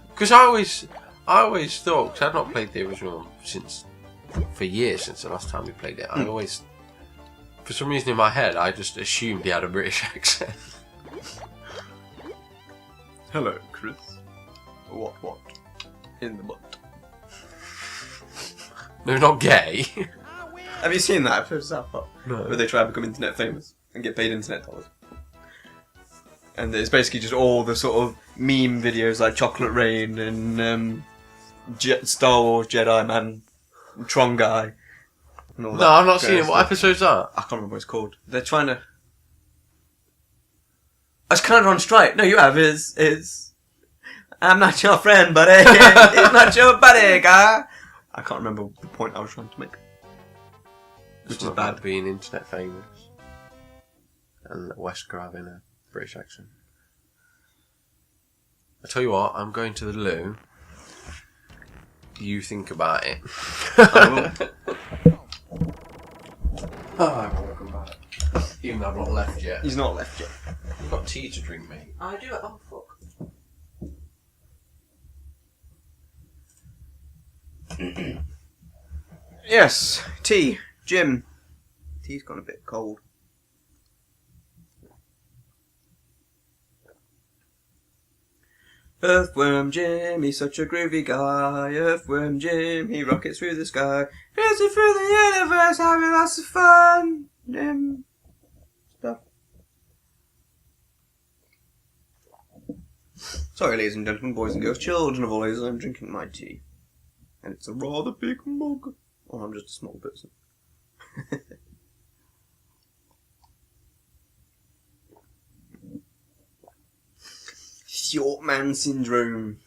Speaker 2: Because I always thought, because I've not played the original one for years since the last time we played it. I always, for some reason in my head, I just assumed he had a British accent.
Speaker 1: Hello, Chris. What? In the butt.
Speaker 2: They're not gay.
Speaker 1: Have you seen that episode of South Park?
Speaker 2: No.
Speaker 1: Where they try to become internet famous and get paid internet dollars. And it's basically just all the sort of meme videos like Chocolate Rain and Star Wars Jedi Man, and Tron Guy. And all
Speaker 2: No,
Speaker 1: that
Speaker 2: I've not
Speaker 1: kind
Speaker 2: seen
Speaker 1: of
Speaker 2: it. What
Speaker 1: stuff.
Speaker 2: episode's that?
Speaker 1: I can't remember what it's called. They're trying to. It's kind of on strike. No, you have. Is I'm not your friend, buddy. It's not your buddy, guy. I can't remember the point I was trying to make. Which
Speaker 2: It's
Speaker 1: is
Speaker 2: not
Speaker 1: bad.
Speaker 2: about being internet famous. And Wesker having a British accent. I tell you what, I'm going to the loo. You think about it.
Speaker 1: I will.
Speaker 2: Oh, welcome back. Even though I've not left yet.
Speaker 1: He's not left yet.
Speaker 2: You've got tea to drink, mate.
Speaker 1: I do. Oh fuck. Yes, tea, Jim. Tea's gone a bit cold. Earthworm Jim, he's such a groovy guy. Earthworm Jim, he rockets through the sky. Racing through the universe, having lots of fun. Stuff. Sorry, ladies and gentlemen, boys and girls, children of all ages, I'm drinking my tea. And it's a rather big mug. Or I'm just a small person. Short man syndrome.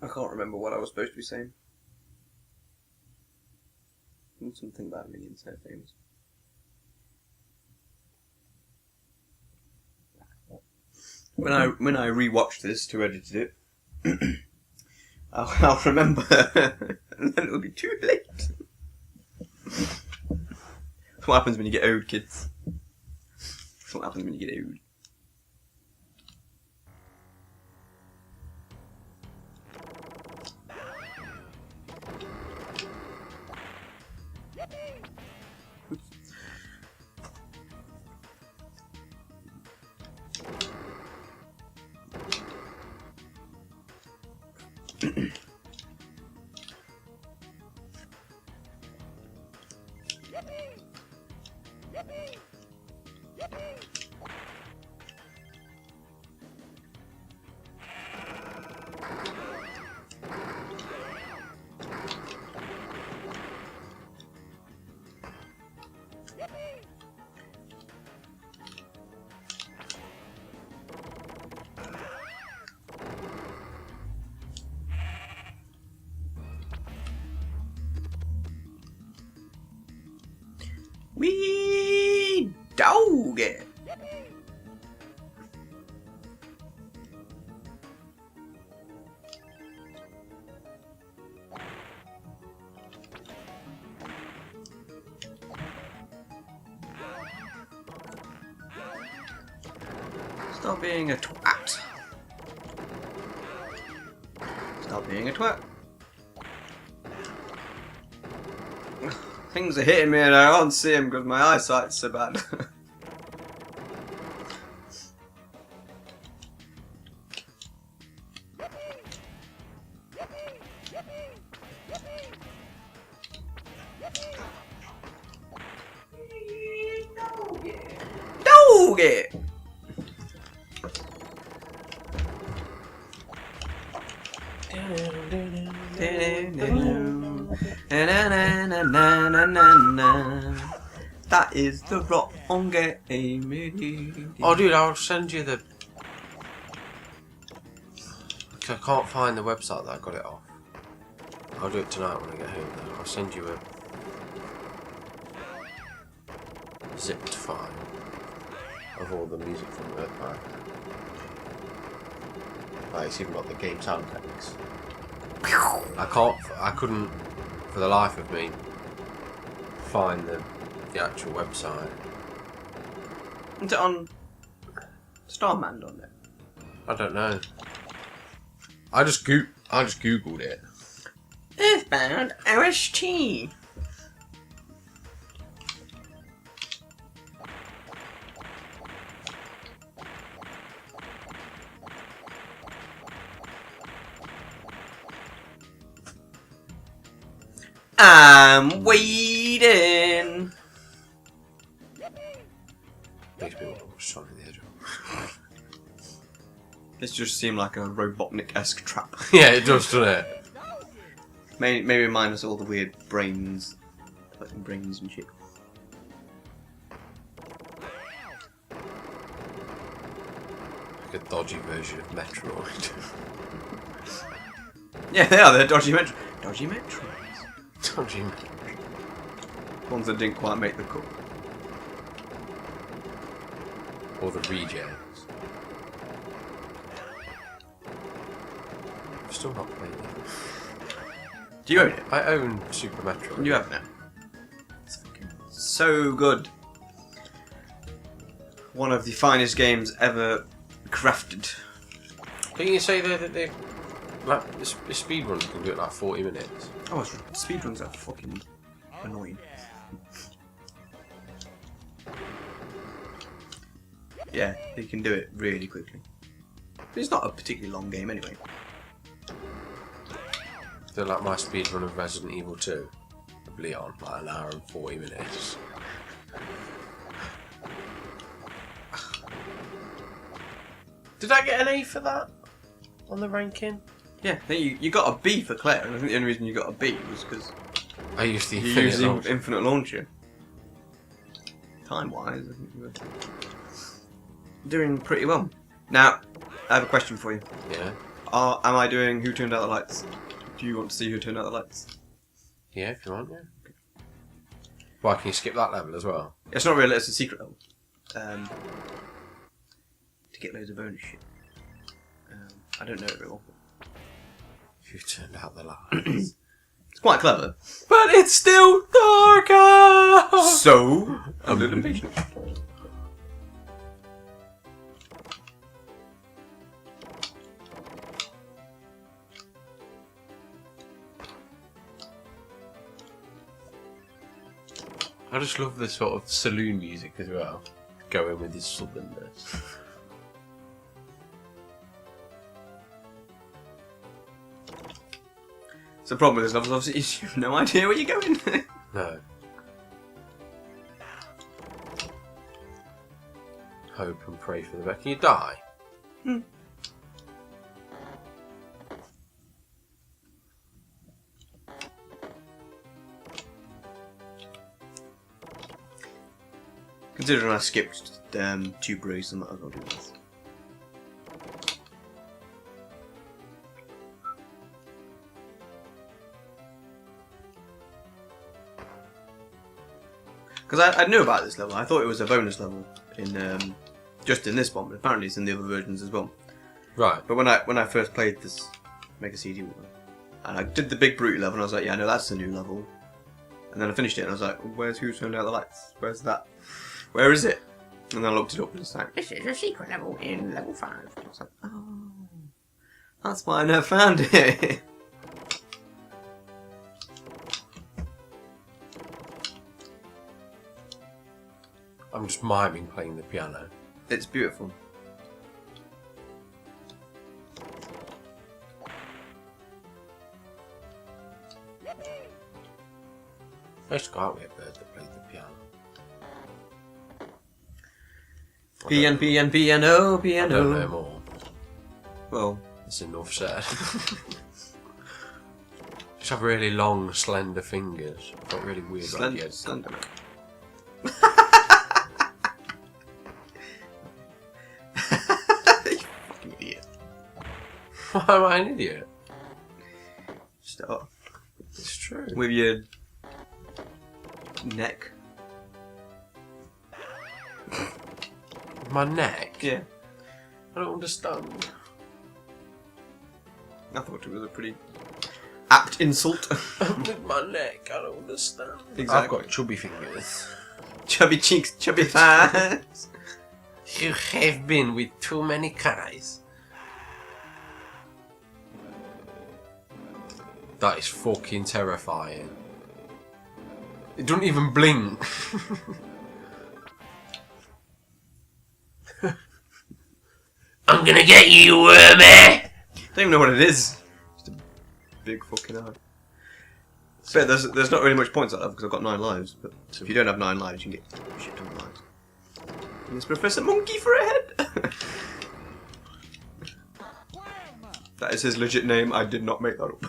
Speaker 1: I can't remember what I was supposed to be saying. Something about me and so famous. When I rewatched this to edit it, I'll remember, and then it'll be too late. That's what happens when you get old, kids. That's what happens when you get old. Wee doggy. Stop being a twat. Stop being a twat. Things are hitting me and I can't see them because my eyesight's so bad. Doggy! That is the wrong game.
Speaker 2: Oh, dude, I'll send you the. I can't find the website that I got it off. I'll do it tonight when I get home. Though. I'll send you a zipped file of all the music from Earthworm. Like, it's even got the game sound effects. I couldn't, for the life of me, find the actual website.
Speaker 1: Is it on Starman on it?
Speaker 2: I don't know. I just googled it.
Speaker 1: Earthbound OST. I'm waiting.
Speaker 2: Makes me want to watch Sonic the Hedgehog.
Speaker 1: This just seemed like a Robotnik-esque trap.
Speaker 2: Yeah, it does, doesn't it?
Speaker 1: Maybe minus all the weird brains, fucking brains and shit.
Speaker 2: Like a dodgy version of Metroid.
Speaker 1: Yeah, they are. They're dodgy Metroids. Dodgy Metroids.
Speaker 2: Dodgy Metroid.
Speaker 1: Ones that didn't quite make the cut.
Speaker 2: Or the regens. I've still not played it.
Speaker 1: Do you own it?
Speaker 2: I own Super Metroid.
Speaker 1: You have now. It's fucking so good. One of the finest games ever crafted.
Speaker 2: Didn't you say that they like the speedruns can do it like 40 minutes?
Speaker 1: Oh, speedruns are fucking annoying. Yeah, you can do it really quickly. But it's not a particularly long game anyway.
Speaker 2: They're like my speedrun of Resident Evil 2 of Leon, like an hour and 40 minutes. Did I get an A for that on the ranking?
Speaker 1: Yeah, I think you got a B for Claire, and I think the only reason you got a B was because
Speaker 2: I used the
Speaker 1: you
Speaker 2: infinite
Speaker 1: used the
Speaker 2: launcher.
Speaker 1: infinite launcher. Time-wise, I think you were doing pretty well. Now, I have a question for you.
Speaker 2: Yeah.
Speaker 1: Am I doing Who Turned Out the Lights? Do you want to see Who Turned Out the Lights?
Speaker 2: Yeah, if you want, yeah. Why, can you skip that level as well?
Speaker 1: It's not really, it's a secret level. To get loads of bonus shit. I don't know it very well.
Speaker 2: Who turned out the lights?
Speaker 1: It's quite clever.
Speaker 2: But it's still dark out!
Speaker 1: So, a little impatient.
Speaker 2: I just love the sort of saloon music as well. Going with his southernness.
Speaker 1: So the problem with this level is obviously you have no idea where you're going.
Speaker 2: No. Hope and pray for the best. Can you die?
Speaker 1: Considering I skipped 2 brews, I might as well do this. Because I knew about this level. I thought it was a bonus level in just in this one, but apparently it's in the other versions as well.
Speaker 2: Right.
Speaker 1: But when I first played this Mega CD one, and I did the big brute level, and I was like, yeah, no, that's a new level. And then I finished it, and I was like, where's Who Turned Out the Lights? Where's that? Where is it? And then I looked it up, and it's like, this is a secret level in level 5. And I was like, oh, that's why I never found it.
Speaker 2: I'm just miming playing the piano.
Speaker 1: It's beautiful.
Speaker 2: I used to go out with a bird that played the piano.
Speaker 1: Piano,
Speaker 2: I don't know
Speaker 1: piano.
Speaker 2: more.
Speaker 1: Well,
Speaker 2: That's enough said. Just have really long, slender fingers. I felt really weird. Like you
Speaker 1: slender.
Speaker 2: had-
Speaker 1: You fucking idiot.
Speaker 2: Why am I an idiot?
Speaker 1: Stop.
Speaker 2: It's true.
Speaker 1: With your neck.
Speaker 2: My neck?
Speaker 1: Yeah.
Speaker 2: I don't understand.
Speaker 1: I thought it was a pretty apt insult.
Speaker 2: With my neck, I don't understand.
Speaker 1: Exactly.
Speaker 2: I've got chubby fingers.
Speaker 1: Chubby cheeks, chubby thighs.
Speaker 2: You have been with too many guys. That is fucking terrifying. It doesn't even blink. I'm gonna get you, wormy!
Speaker 1: Don't even know what it is. Just a big fucking eye. But there's not really much points at that because I've got 9 lives. But if you don't have 9 lives, you can get shit ton of lives. And there's Professor Monkey for a head. That is his legit name. I did not make that up.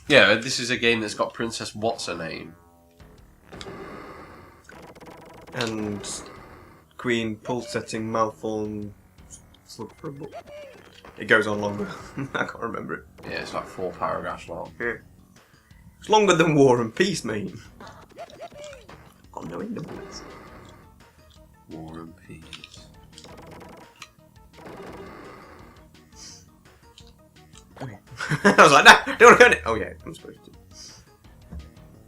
Speaker 2: Yeah, this is a game that's got Princess What's-Her-Name.
Speaker 1: And Queen pulse setting malform. Look for a book. It goes on longer. I can't remember it.
Speaker 2: Yeah, it's like 4 paragraphs long.
Speaker 1: Yeah. It's longer than War and Peace, mate. Got no end of bullets.
Speaker 2: War and Peace.
Speaker 1: Okay. I was like, no, don't want to go in it. Oh yeah, I'm supposed to.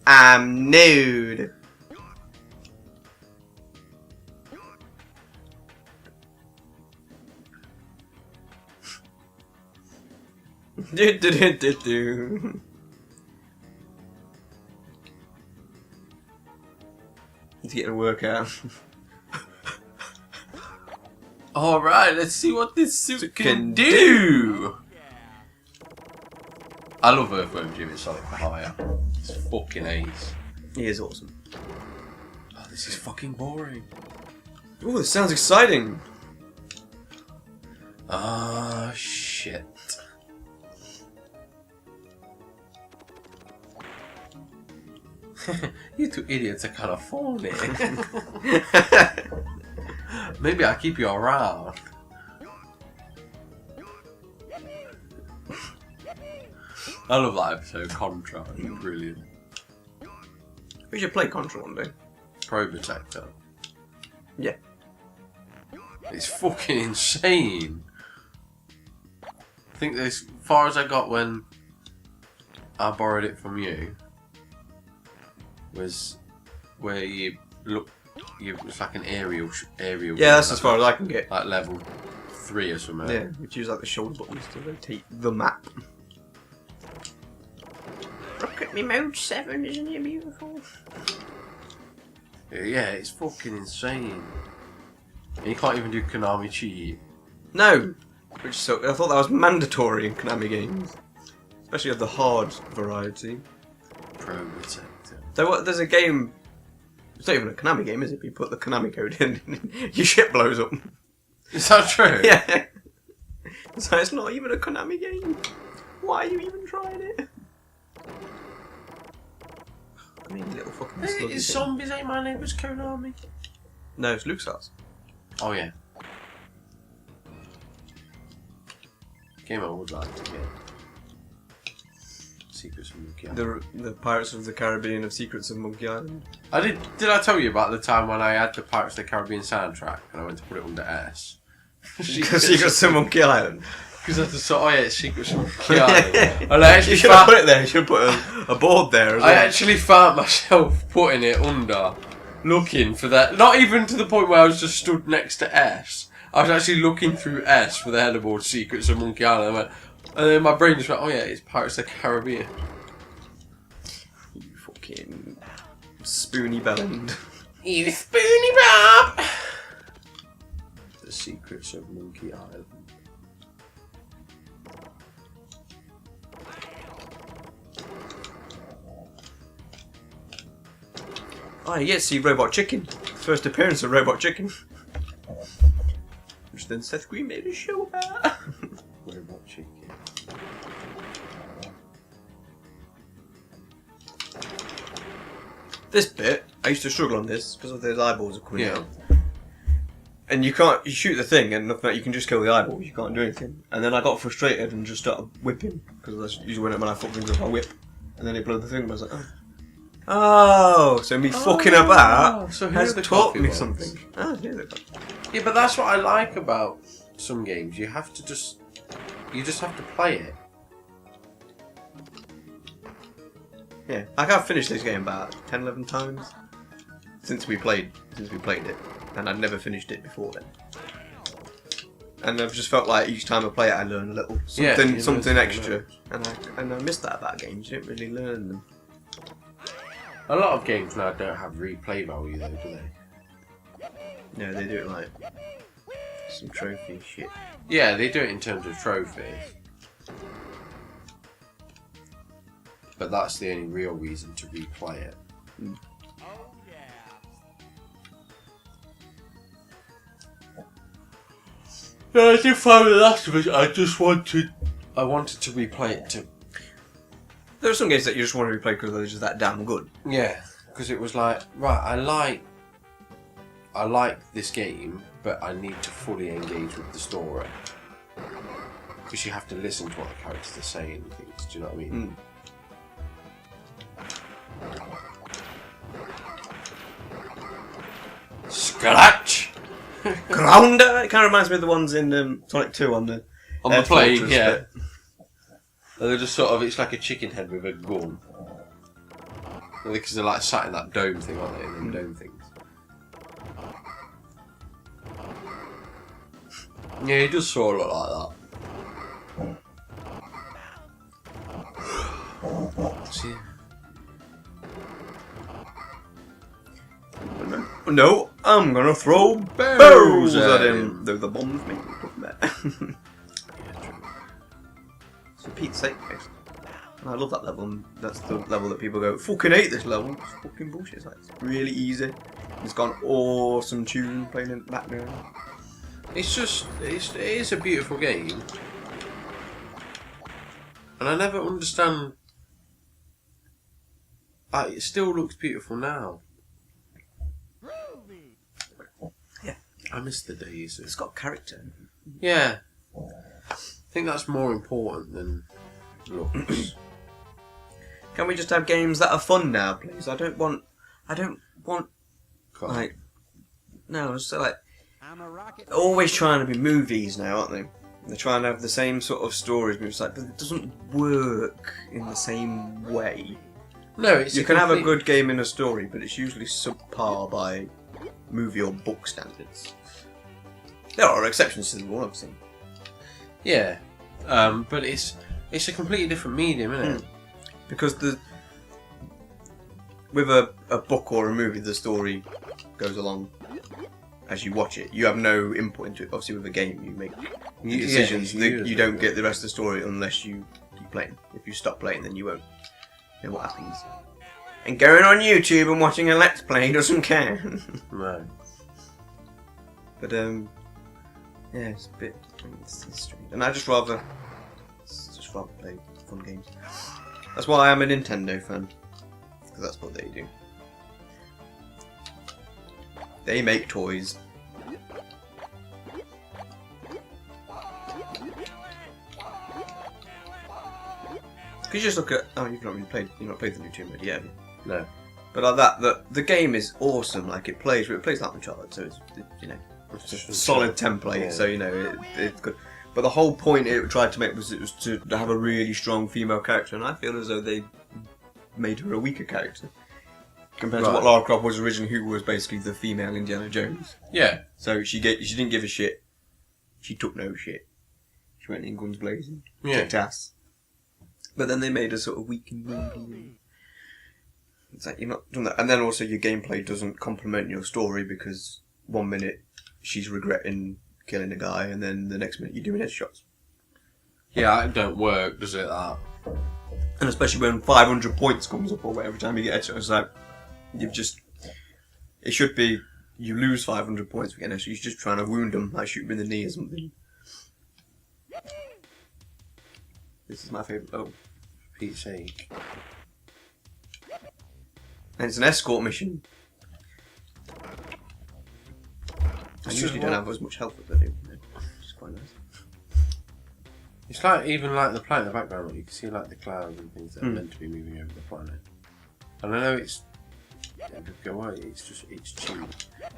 Speaker 1: I'm nude. Do. He's getting a workout.
Speaker 2: Alright, let's see what this suit
Speaker 1: Can
Speaker 2: can do! I love Earthworm Jim in Sonic for Hire. It's fucking ace.
Speaker 1: He is awesome.
Speaker 2: Oh, this is fucking boring.
Speaker 1: Oh, this sounds exciting.
Speaker 2: Ah, shit. You two idiots are kind of phony. Maybe I'll keep you around. I love that episode, Contra. It's brilliant.
Speaker 1: We should play Contra one day.
Speaker 2: Pro Protector.
Speaker 1: Yeah.
Speaker 2: It's fucking insane. I think as far as I got when I borrowed it from you was where you look. It's like an aerial.
Speaker 1: Yeah, that's as far as I can get.
Speaker 2: Like level 3 or something.
Speaker 1: Yeah, which use like the shoulder buttons to rotate the map. Look at me mode 7, isn't it beautiful?
Speaker 2: Yeah, it's fucking insane. And you can't even do Konami cheat.
Speaker 1: No! Which sucked. I thought that was mandatory in Konami games. Especially of the hard variety.
Speaker 2: Pro Protector.
Speaker 1: There's a game... It's not even a Konami game, is it? You put the Konami code in, your shit blows up.
Speaker 2: Is that true?
Speaker 1: Yeah. So it's not even a Konami game. Why are you even trying it? I mean, little fucking sluggy
Speaker 2: Is
Speaker 1: thing.
Speaker 2: Zombies Ain't My Neighbours Konami?
Speaker 1: No, it's LucasArts.
Speaker 2: Oh yeah. Game I would like to get. Secrets of Monkey Island.
Speaker 1: The Pirates of the Caribbean of Secrets of Monkey Island.
Speaker 2: Did I tell you about the time when I had the Pirates of the Caribbean soundtrack and I went to put it under S?
Speaker 1: Secrets of Monkey Island.
Speaker 2: Because I just thought, oh yeah, it's Secrets of Monkey Island. And I actually
Speaker 1: You should have put it there. You should have put a board there as well.
Speaker 2: I actually found myself putting it under, looking for that. Not even to the point where I was just stood next to S. I was actually looking through S for the headerboard Secrets of Monkey Island. And then my brain just went, oh yeah, it's Pirates of the Caribbean.
Speaker 1: You fucking spoony bellend.
Speaker 2: You spoony Bob! The Secrets of Monkey Island.
Speaker 1: Oh, you get to see Robot Chicken. First appearance of Robot Chicken. Which then Seth Green made a show about.
Speaker 2: Robot Chicken.
Speaker 1: This bit, I used to struggle on this because of those eyeballs are coming
Speaker 2: Yeah.
Speaker 1: out. And you shoot the thing and nothing, you can just kill the eyeballs, you can't do anything. And then I got frustrated and just started whipping, because that's usually when I fuck things up, I whip. And then it blew the thing and I was like, oh. Oh, so me fucking about
Speaker 2: so
Speaker 1: has
Speaker 2: the
Speaker 1: taught
Speaker 2: coffee
Speaker 1: me
Speaker 2: ones.
Speaker 1: something. Oh, yeah, they're good.
Speaker 2: Yeah, but that's what I like about some games. You have to just have to play it.
Speaker 1: Yeah, like I've finished this game about 10, 11 times since we played it, and I'd never finished it before then. And I've just felt like each time I play it, I learn a little something, something extra, and I miss that about games. You don't really learn them.
Speaker 2: A lot of games now don't have replay value, though, do they?
Speaker 1: No, they do it like some trophy shit.
Speaker 2: Yeah, they do it in terms of trophies. But that's the only real reason to replay it.
Speaker 1: Mm.
Speaker 2: No, I did find the last of it. I wanted to replay it too.
Speaker 1: There are some games that you just want to replay because they're just that damn good.
Speaker 2: Yeah, because it was like, right, I like this game, but I need to fully engage with the story. Because you have to listen to what the characters are saying and things, do you know what I mean? Scratch!
Speaker 1: Grounder! It kind of reminds me of the ones in Sonic 2 on the
Speaker 2: plane,
Speaker 1: Fortress
Speaker 2: yeah.
Speaker 1: bit.
Speaker 2: And they're just sort of, it's like a chicken head with a gun. Because they're like sat in that dome thing, aren't they? In them dome things. Yeah, he does sort of look like that. See?
Speaker 1: No, I'm gonna throw barrels at him. Though the bombs make me look bad. So Pete's sake, guys. I love that level, and that's the level that people go, fucking hate this level. It's fucking bullshit. It's like, it's really easy. It's got an awesome tune playing in the background.
Speaker 2: It's just, it is a beautiful game. And I never understand. It still looks beautiful now.
Speaker 1: Yeah.
Speaker 2: I miss the days.
Speaker 1: It's got character.
Speaker 2: Yeah. I think that's more important than looks.
Speaker 1: Can we just have games that are fun now, please? I don't want like. No, it's like
Speaker 3: I'm a rocket
Speaker 1: they're always trying to be movies now, aren't they? They're trying to have the same sort of stories, but it's like, but it doesn't work in the same way.
Speaker 2: No, it's
Speaker 1: You can have a good game in a story, but it's usually subpar by movie or book standards. There are exceptions to the rule, obviously.
Speaker 2: Yeah, but it's a completely different medium, isn't it?
Speaker 1: Because with a book or a movie, the story goes along as you watch it. You have no input into it. Obviously, with a game, you make decisions. You don't get the rest of the story unless you keep playing. If you stop playing, then you won't know what happens. And going on YouTube and watching a Let's Play doesn't count.
Speaker 2: No.
Speaker 1: But yeah, it's a bit it's strange. And I just rather play fun games. That's why I'm a Nintendo fan, because that's what they do. They make toys. Could you just look at? Oh, you've not played the new Tomb Raider yet, have you?
Speaker 2: No.
Speaker 1: But like that, the game is awesome. Like it plays like Uncharted, so it's it's a solid template.
Speaker 2: Yeah.
Speaker 1: So it's good. But the whole point it tried to make was to have a really strong female character, and I feel as though they made her a weaker character compared to what Lara Croft was originally, who was basically the female Indiana Jones.
Speaker 2: Yeah.
Speaker 1: So she didn't give a shit. She took no shit. She went in guns blazing, kicked ass. But then they made her sort of weak and moody. It's like you're not doing that, and then also your gameplay doesn't complement your story because 1 minute she's regretting killing a guy, and then the next minute you're doing headshots.
Speaker 2: Yeah, it don't work, does it? That.
Speaker 1: And especially when 500 points comes up or whatever every time you get headshots, it's like it should be you lose 500 points for getting headshots. You're just trying to wound them, like shoot them in the knee or something. This is my favourite level.
Speaker 2: For Pete's sake.
Speaker 1: And it's an escort mission. I usually don't have as much health as I do, which is quite nice.
Speaker 2: It's like even like the planet in the background, you can see like the clouds and things that are meant to be moving over the planet. And I know it's go away. It's cheap.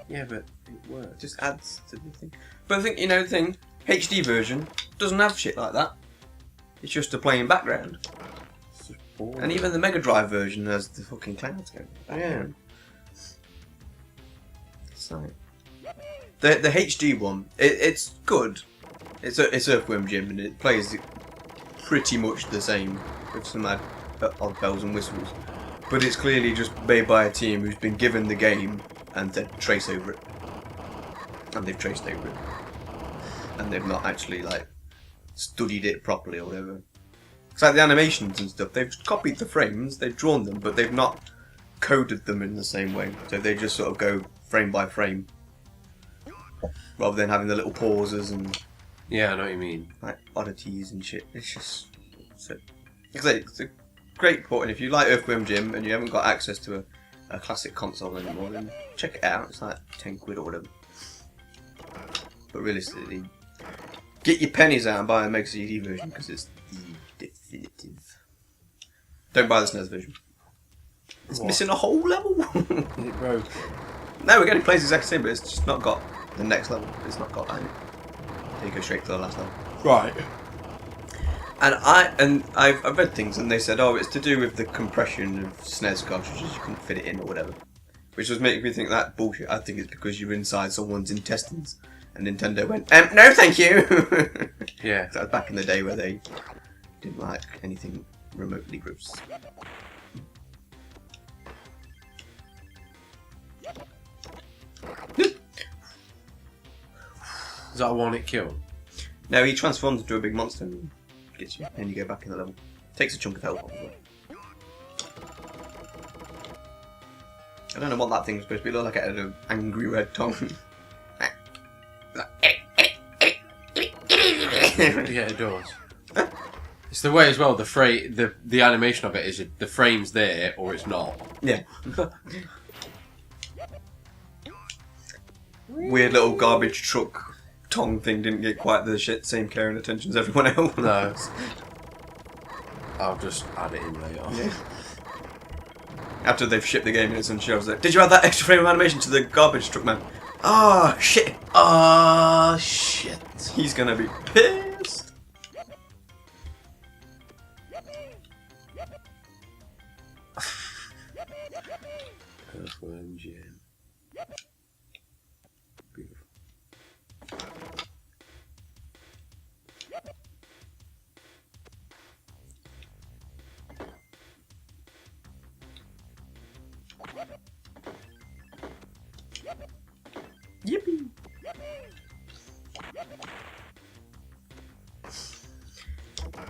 Speaker 2: Yeah, but it works.
Speaker 1: It just adds to the thing. But I think the thing HD version doesn't have shit like that. It's just a plain background.
Speaker 2: It's just boring.
Speaker 1: And even the Mega Drive version has the fucking clouds going.
Speaker 2: Yeah.
Speaker 1: It's like the HD one. It's good. It's Earthworm Jim, and it plays pretty much the same with some odd bells and whistles. But it's clearly just made by a team who's been given the game and said trace over it, and they've traced over it, and they've not actually like studied it properly or whatever. It's like the animations and stuff. They've copied the frames, they've drawn them, but they've not coded them in the same way. So they just sort of go frame by frame, rather than having the little pauses and
Speaker 2: Yeah, I know what you mean.
Speaker 1: like oddities and shit. It's just it's a great port. And if you like Earthworm Jim and you haven't got access to a classic console anymore, then check it out. It's like 10 quid or whatever. But realistically, get your pennies out and buy a Mega CD version because it's the definitive. Don't buy the SNES version. It's missing a whole level.
Speaker 2: Is it broken?
Speaker 1: No, again, it plays the exact same, but it's just not got the next level. It's not got any. You go straight to the last level.
Speaker 2: Right.
Speaker 1: And I've read things and they said, oh, it's to do with the compression of SNES cartridges. You couldn't fit it in or whatever, which was making me think that bullshit. I think it's because you're inside someone's intestines, and Nintendo went, no, thank you.
Speaker 2: Yeah.
Speaker 1: That was back in the day where they didn't like anything remotely gross.
Speaker 2: Is that one it killed?
Speaker 1: No, he transforms into a big monster and gets you, and you go back in the level. Takes a chunk of health off as well. I don't know what that thing's supposed to be. It looked like it had an angry red tongue.
Speaker 2: Yeah, it does. It's the way as well. The animation of it is the frame's there or it's not.
Speaker 1: Yeah. Weird little garbage truck tongue thing didn't get quite the same care and attention as everyone else.
Speaker 2: No. I'll just add it in later.
Speaker 1: Yeah. After they've shipped the game and it's on shelves, like, did you add that extra frame of animation to the garbage truck man? Ah, shit.
Speaker 2: Ah, shit.
Speaker 1: He's gonna be pissed.
Speaker 2: Earthworm Jim. Beautiful.
Speaker 1: Yippee.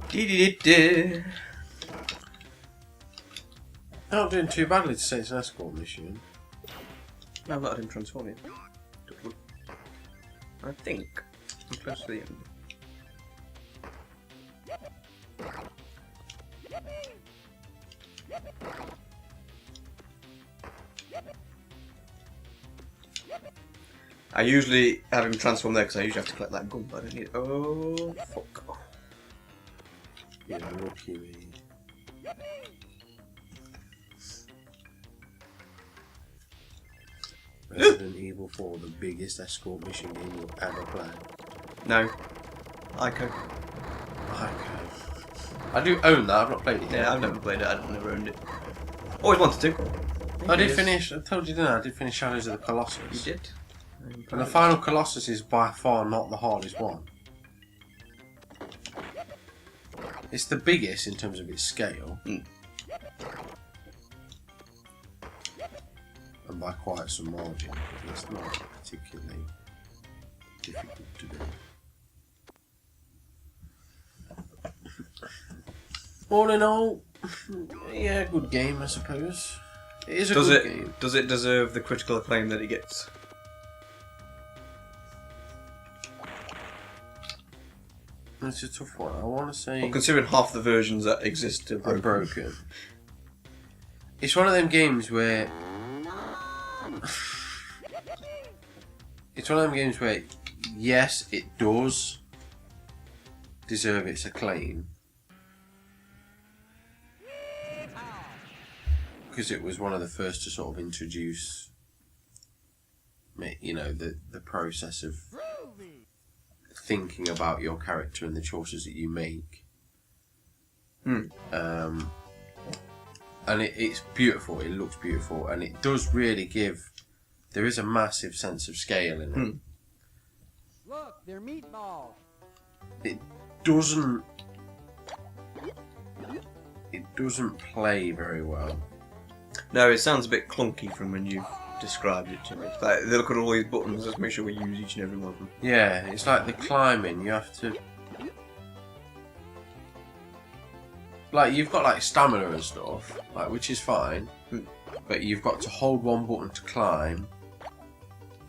Speaker 1: Dee-dee-dee-dee.
Speaker 2: Not doing too badly to say it's an escort mission.
Speaker 1: No, I've not had him transform yet. I think I'm close to the end. I usually have him transform there because I usually have to collect that gun, but I don't need it. Oh, fuck.
Speaker 2: Yeah, lucky me. Resident Evil 4, the biggest escort mission game you'll ever play.
Speaker 1: No. Ico.
Speaker 2: I do own that, I've not played it yet.
Speaker 1: Yeah, I've never played it, I've never owned it. Always wanted to.
Speaker 2: I did finish, I told you didn't I did finish Shadows of the Colossus.
Speaker 1: You did?
Speaker 2: And the final Colossus is by far not the hardest one. It's the biggest in terms of its scale.
Speaker 1: Mm.
Speaker 2: And by quite some margin. It's not particularly difficult to do. All in all, yeah, good game I suppose. It is a good game.
Speaker 1: Does it deserve the critical acclaim that it gets?
Speaker 2: It's a tough one. I want to say...
Speaker 1: Well, considering half the versions that exist are broken.
Speaker 2: broken. It's one of them games where... It's one of them games where, yes, it does deserve its acclaim. Because it was one of the first to sort of introduce, you know, the process of thinking about your character and the choices that you make.
Speaker 1: Mm.
Speaker 2: And it's beautiful, it looks beautiful, and it does really give... There is a massive sense of scale in it.
Speaker 1: Mm.
Speaker 3: Look, they're meatballs.
Speaker 2: It doesn't play very well.
Speaker 1: No, it sounds a bit clunky from when you described it to me. Like, they look at all these buttons, let's make sure we use each and every one of them.
Speaker 2: Yeah, it's like the climbing, you have to... Like, you've got like stamina and stuff, like, which is fine, but you've got to hold one button to climb,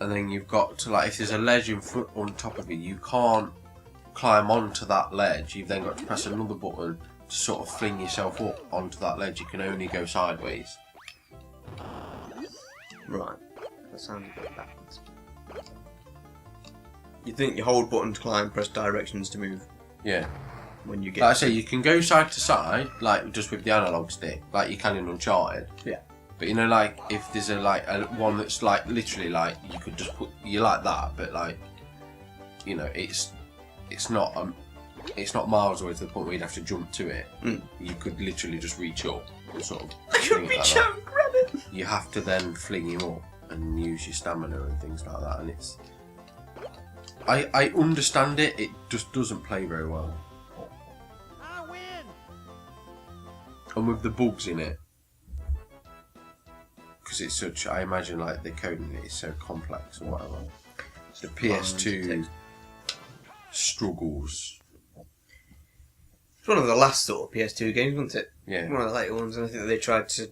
Speaker 2: and then you've got to, like, if there's a ledge in front on top of you, you can't climb onto that ledge, you've then got to press another button to sort of fling yourself up onto that ledge, you can only go sideways.
Speaker 1: Right. That sounds a bit backwards. You think you hold button to climb, press directions to move
Speaker 2: Yeah.
Speaker 1: when you get...
Speaker 2: Like I say, you can go side to side, like, just with the analog stick, like you can in Uncharted.
Speaker 1: Yeah.
Speaker 2: But you know, like, if there's a one that's like literally like you could just put you like that, but like, you know, it's not miles away to the point where you'd have to jump to it.
Speaker 1: Mm.
Speaker 2: You could literally just reach up and sort of.
Speaker 1: I could
Speaker 2: fling it
Speaker 1: reach
Speaker 2: like
Speaker 1: out and grab it!
Speaker 2: that. You have to then fling him up and use your stamina and things like that, and it's. I understand it. It just doesn't play very well,
Speaker 3: I win.
Speaker 2: and with the bugs in it. Because it's such, I imagine, like the coding in it is so complex or whatever. The PS2 struggles.
Speaker 1: It's one of the last sort of PS2 games, wasn't it?
Speaker 2: Yeah.
Speaker 1: One of the later ones, and I think that they tried to...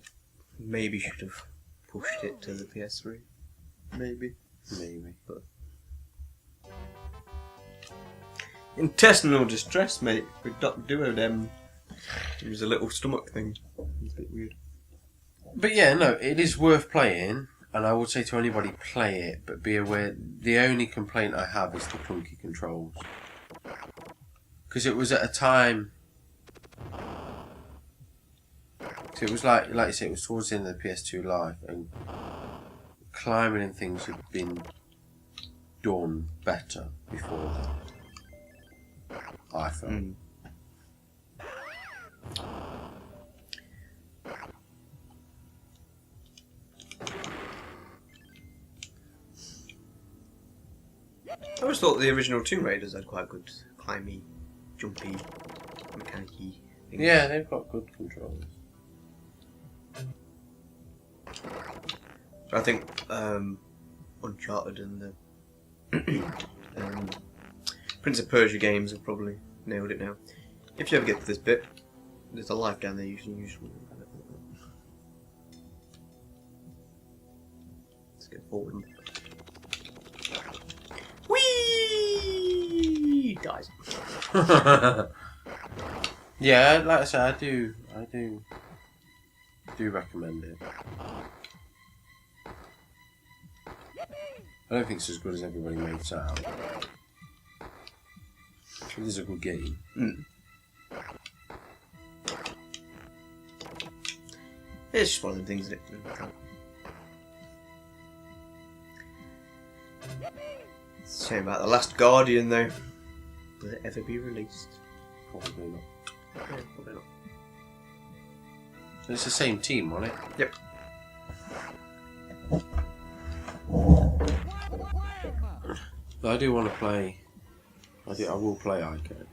Speaker 1: Maybe should have pushed it to the PS3. Maybe.
Speaker 2: Maybe.
Speaker 1: But... Intestinal distress, mate. With Dr. Duodem. It was a little stomach thing. It's a bit weird.
Speaker 2: But yeah, no, it is worth playing, and I would say to anybody, play it, but be aware, the only complaint I have is the clunky controls. Because it was at a time... So it was like you say, it was towards the end of the PS2 life, and climbing and things had been done better before that. I felt.
Speaker 1: I always thought the original Tomb Raiders had quite good climby, jumpy, mechanic-y things.
Speaker 2: Yeah, they've got good controls.
Speaker 1: I think Uncharted and the Prince of Persia games have probably nailed it now. If you ever get to this bit, there's a life down there you can use. Let's get forward. Whee! Dies.
Speaker 2: Yeah, like I said, I do recommend it. I don't think it's as good as everybody makes out. It is a good game.
Speaker 1: It's just one of the things that it's a shame about The Last Guardian though. Will it ever be released?
Speaker 2: Probably not.
Speaker 1: Yeah, probably not.
Speaker 2: So it's the same team, wasn't it?
Speaker 1: Yep.
Speaker 2: But I do want to play. I will play Ico.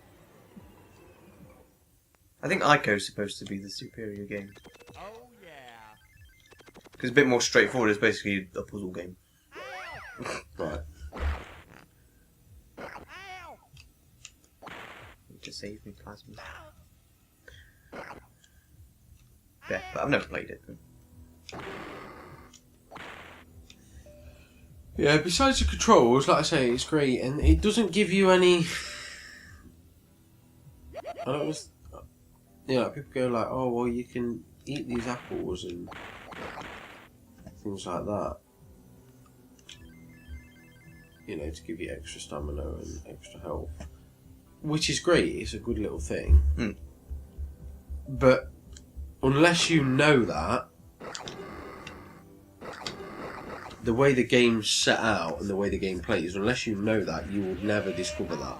Speaker 1: I think Ico's supposed to be the superior game.
Speaker 3: Oh, yeah.
Speaker 1: Because it's a bit more straightforward. It's basically a puzzle game.
Speaker 2: Right.
Speaker 3: Ow!
Speaker 1: It just saves me plasma. Yeah, but I've never played it.
Speaker 2: Yeah, besides the controls, like I say, it's great, and it doesn't give you any... I don't know, yeah, people go like, oh, well, you can eat these apples and things like that. You know, to give you extra stamina and extra health. Which is great, it's a good little thing. But unless you know that, the way the game's set out and the way the game plays, unless you know that, you will never discover that.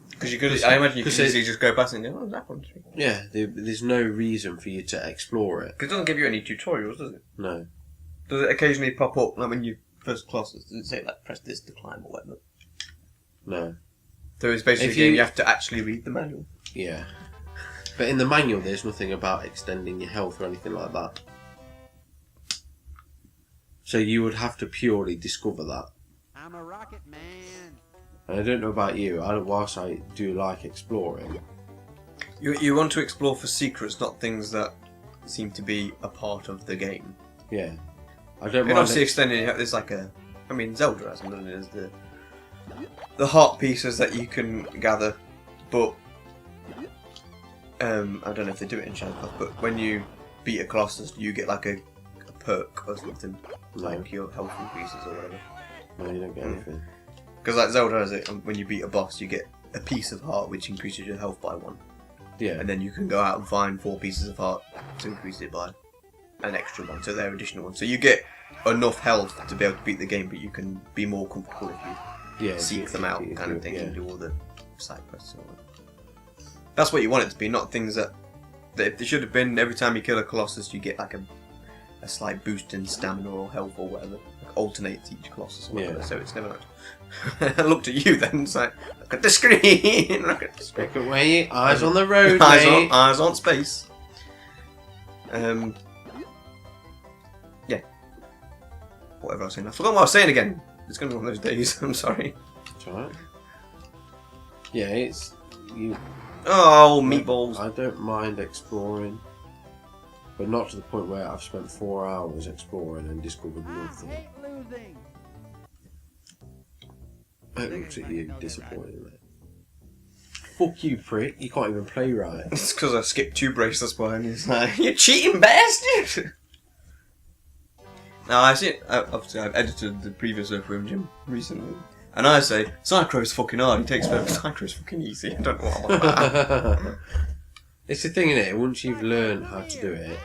Speaker 1: Because you could, I imagine you could easily just go past and go, oh, that one's free.
Speaker 2: Yeah, there's no reason for you to explore it.
Speaker 1: Because it doesn't give you any tutorials, does it?
Speaker 2: No.
Speaker 1: Does it occasionally pop up, like when you first classes, does it say, like, press this to climb or whatever?
Speaker 2: No.
Speaker 1: So it's basically a game you have to actually read the manual.
Speaker 2: Yeah. But in the manual, there's nothing about extending your health or anything like that. So you would have to purely discover that.
Speaker 3: I'm a rocket man.
Speaker 2: And I don't know about you, whilst I do like exploring.
Speaker 1: You want to explore for secrets, not things that seem to be a part of the game.
Speaker 2: Yeah. I don't
Speaker 1: And
Speaker 2: mind
Speaker 1: obviously extending it, there's like a... I mean, Zelda has them, doesn't it? There's the heart pieces that you can gather, but... I don't know if they do it in Shadow Path, but when you beat a Colossus, you get like a perk or something. Like your health increases or whatever.
Speaker 2: No, you don't get anything.
Speaker 1: Because like Zelda has it, when you beat a boss, you get a piece of heart which increases your health by 1.
Speaker 2: Yeah.
Speaker 1: And then you can go out and find 4 pieces of heart to increase it by an extra one, so they're additional ones. So you get enough health to be able to beat the game, but you can be more comfortable if you seek them out, kind of thing, and do all the side quests. And all that. That's what you want it to be, not things that it should have been. Every time you kill a Colossus, you get like a slight boost in stamina or health or whatever. Like alternates each Colossus or whatever, so it's never like... I looked at you then, it's like, look at the screen! Look at the screen!
Speaker 2: Look away, eyes on the road,
Speaker 1: eyes on space. Yeah. Whatever I was saying. I forgot what I was saying again. It's going to be one of those days, I'm sorry.
Speaker 2: It's alright. Yeah, it's... you.
Speaker 1: Oh, meatballs.
Speaker 2: I don't mind exploring. But not to the point where I've spent 4 hours exploring and discovered
Speaker 3: I
Speaker 2: nothing.
Speaker 3: hate losing.
Speaker 2: I looked at you disappointed, mate. Fuck you, prick. You can't even play right.
Speaker 1: It's because I skipped 2 bracelets by him. He's like, you cheating bastard! No, obviously I've edited the previous Earthworm Jim recently. And I say, Psychro's fucking hard, he takes forever. Psychro's fucking easy. I don't know what I'm on about.
Speaker 2: It's the thing, innit? Once you've learned how to do it,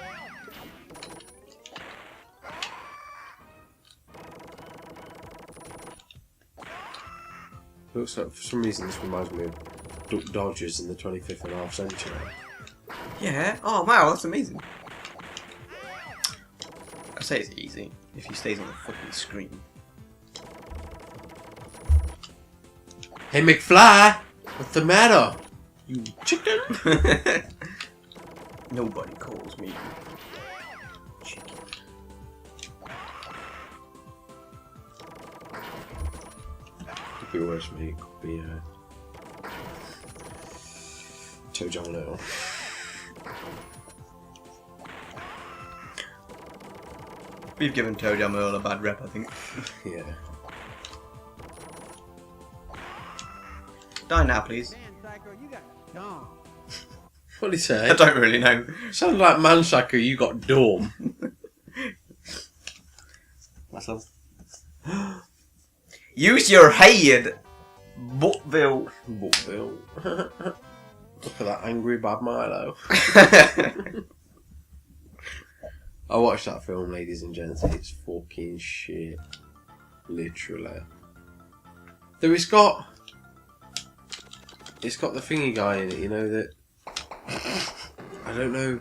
Speaker 2: looks like for some reason this reminds me of Duck Dodgers in the 25th and a half century.
Speaker 1: Yeah? Oh wow, that's amazing. I say it's easy if he stays on the fucking screen.
Speaker 2: Hey McFly! What's the matter? You chicken?
Speaker 1: Nobody calls me chicken.
Speaker 2: Could be worse, mate. Could be Toe Jam Little.
Speaker 1: We've given Toe Jam Earl a bad rep, I think.
Speaker 2: Yeah.
Speaker 1: Die now, please.
Speaker 3: Man, Psycho, you got dumb.
Speaker 2: What did he say?
Speaker 1: I don't really know.
Speaker 2: Sounded like Mansacker, you got dumb.
Speaker 1: Myself. Use your head, Buttville.
Speaker 2: Buttville. Look at that angry Bad Milo. I watched that film, ladies and gents. It's fucking shit. Literally. Though it's got the thingy guy in it, you know, that... I don't know.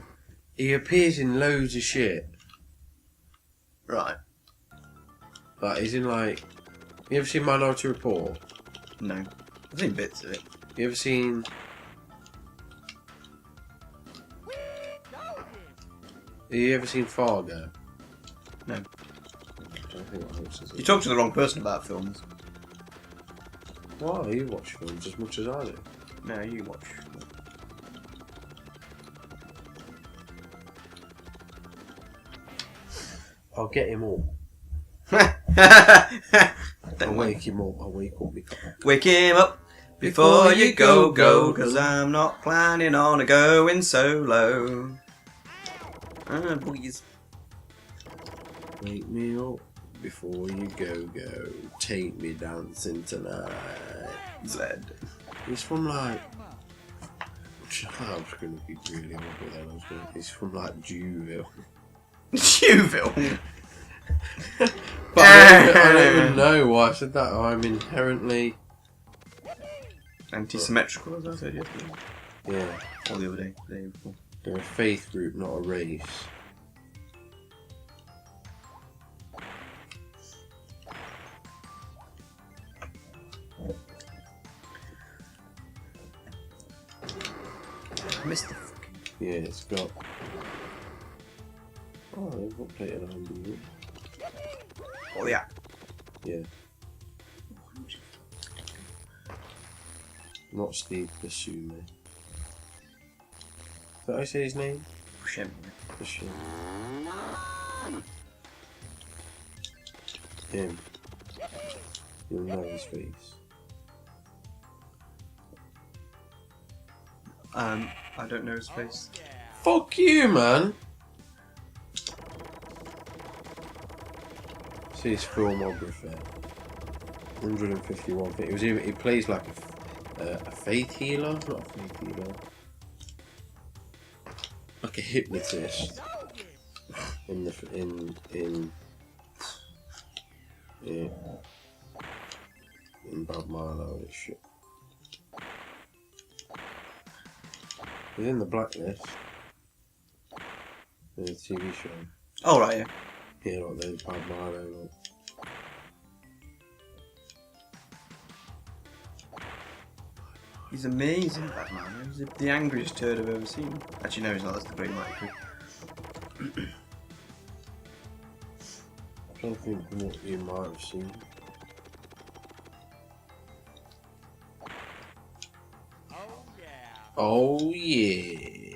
Speaker 2: He appears in loads of shit.
Speaker 1: Right.
Speaker 2: Like, he's in like... You ever seen Minority Report?
Speaker 1: No. I've seen bits of it.
Speaker 2: You ever seen... Have you ever seen Fargo?
Speaker 1: No.
Speaker 2: I don't think what else is it.
Speaker 1: You talk to the wrong person about films.
Speaker 2: Why? You watch films as much as I do.
Speaker 1: No, you watch.
Speaker 2: I'll get him up. I'll wake him up. I'll wake up.
Speaker 1: Wake him up before you go, cause I'm not planning on going solo. Ah, boys.
Speaker 2: Wake me up before you go. Take me dancing tonight.
Speaker 1: Zed.
Speaker 2: It's from like... I was going to be really awkward then. It's from like Jewville.
Speaker 1: Jewville?
Speaker 2: But I don't even know why I said that. I'm inherently...
Speaker 1: Anti-symmetrical, as I said yesterday.
Speaker 2: Yeah.
Speaker 1: Or the other day. The day before.
Speaker 2: They're a faith group, not a race.
Speaker 1: I missed the fucking...
Speaker 2: Yeah, it's got... Oh, they've updated on the...
Speaker 1: Oh, the app.
Speaker 2: Yeah. Not Steve Basumi. Did I say his name?
Speaker 1: Shim.
Speaker 2: Basumi. Him. You'll know his face.
Speaker 1: I don't know his face.
Speaker 2: Fuck you, man! See his filmography. 151 things. He plays like a faith healer, not a faith healer. Like a hypnotist. In Bob Marlowe and shit. He's in the blacklist. In the TV show.
Speaker 1: Oh, right, yeah.
Speaker 2: Yeah, like those Bob Marlowe. Like.
Speaker 1: He's amazing, that man. He's the angriest turd I've ever seen. Actually, no, he's not. That's the Green Light Crew.
Speaker 2: I don't think what you might have seen. Oh yeah!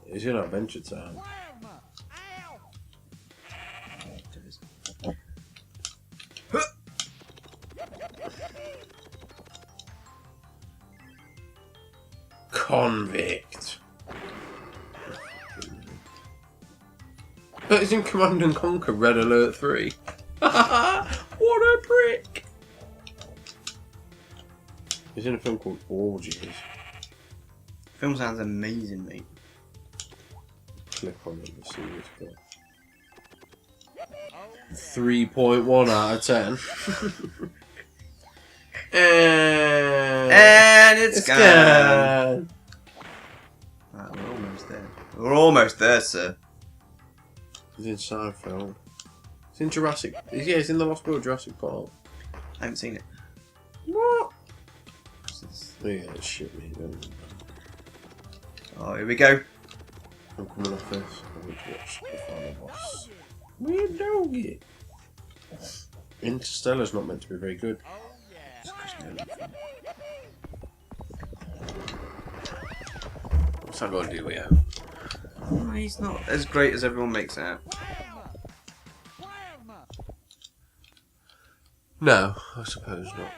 Speaker 2: It's in Adventure Time. Convict. But it's in Command and Conquer Red Alert 3. What a prick! He's in a film called Orgies.
Speaker 1: Film sounds amazing, mate.
Speaker 2: Click on it and see what it's got. 3.1 out of 10.
Speaker 1: And it's gone. Right, we're almost there. We're almost there, sir.
Speaker 2: It's in Seinfeld. It's in Jurassic. Yeah, it's in the Lost World Jurassic Park.
Speaker 1: I haven't seen it.
Speaker 2: What? Yeah, it's shit, me.
Speaker 1: Oh, here we go.
Speaker 2: I'm coming off this. I need to watch the final boss. Weird doggy. Interstellar's not meant to be very good. What's that got to do with you?
Speaker 1: Oh, he's not as great as everyone makes out.
Speaker 2: No, I suppose not.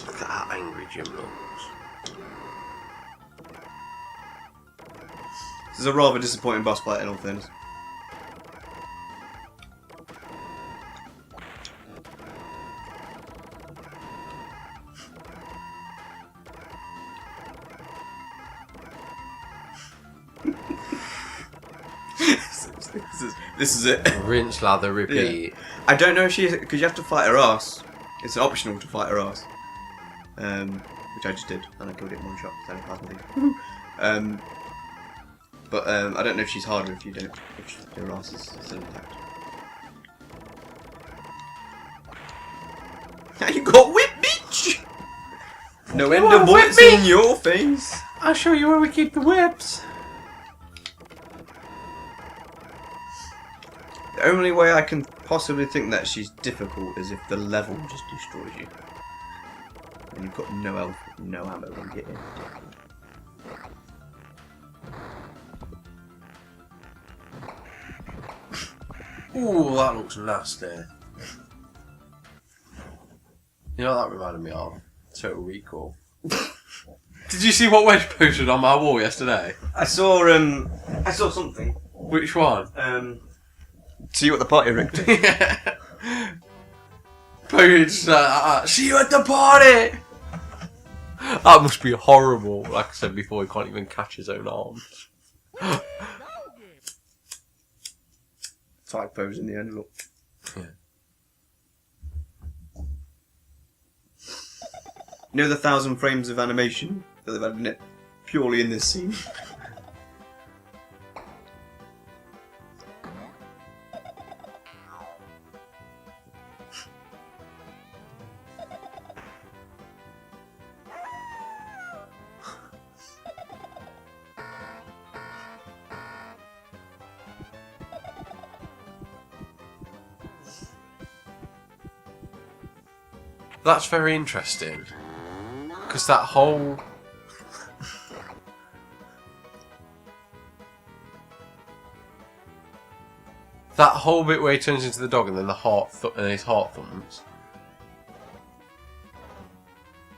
Speaker 2: Look at how angry Jim looks.
Speaker 1: This is a rather disappointing boss fight in all fairness. This is it.
Speaker 2: Rinse, lather, repeat.
Speaker 1: Yeah. I don't know if she's because you have to fight her ass. It's optional to fight her ass, which I just did, and I killed it in one shot. So but I don't know if she's harder if you don't. If her ass is still intact. Now you got whip, bitch! No end of bullets in your face.
Speaker 2: I'll show you where we keep the whips.
Speaker 1: The only way I can possibly think that she's difficult is if the level just destroys you. And you've got no health, no ammo when you get in.
Speaker 2: Ooh, that looks nasty. You know what that reminded me of? Total Recall. Did you see what Wedge posted on my wall yesterday?
Speaker 1: I saw something.
Speaker 2: Which one?
Speaker 1: See you at the party, Rick.
Speaker 2: Posted, see you at the party! That must be horrible. Like I said before, he can't even catch his own arms.
Speaker 1: Type pose in the end, look.
Speaker 2: Yeah.
Speaker 1: You know the 1,000 frames of animation that they've had in it purely in this scene?
Speaker 2: That's very interesting. Because that whole... that whole bit where he turns into the dog and then the and his heart thumps.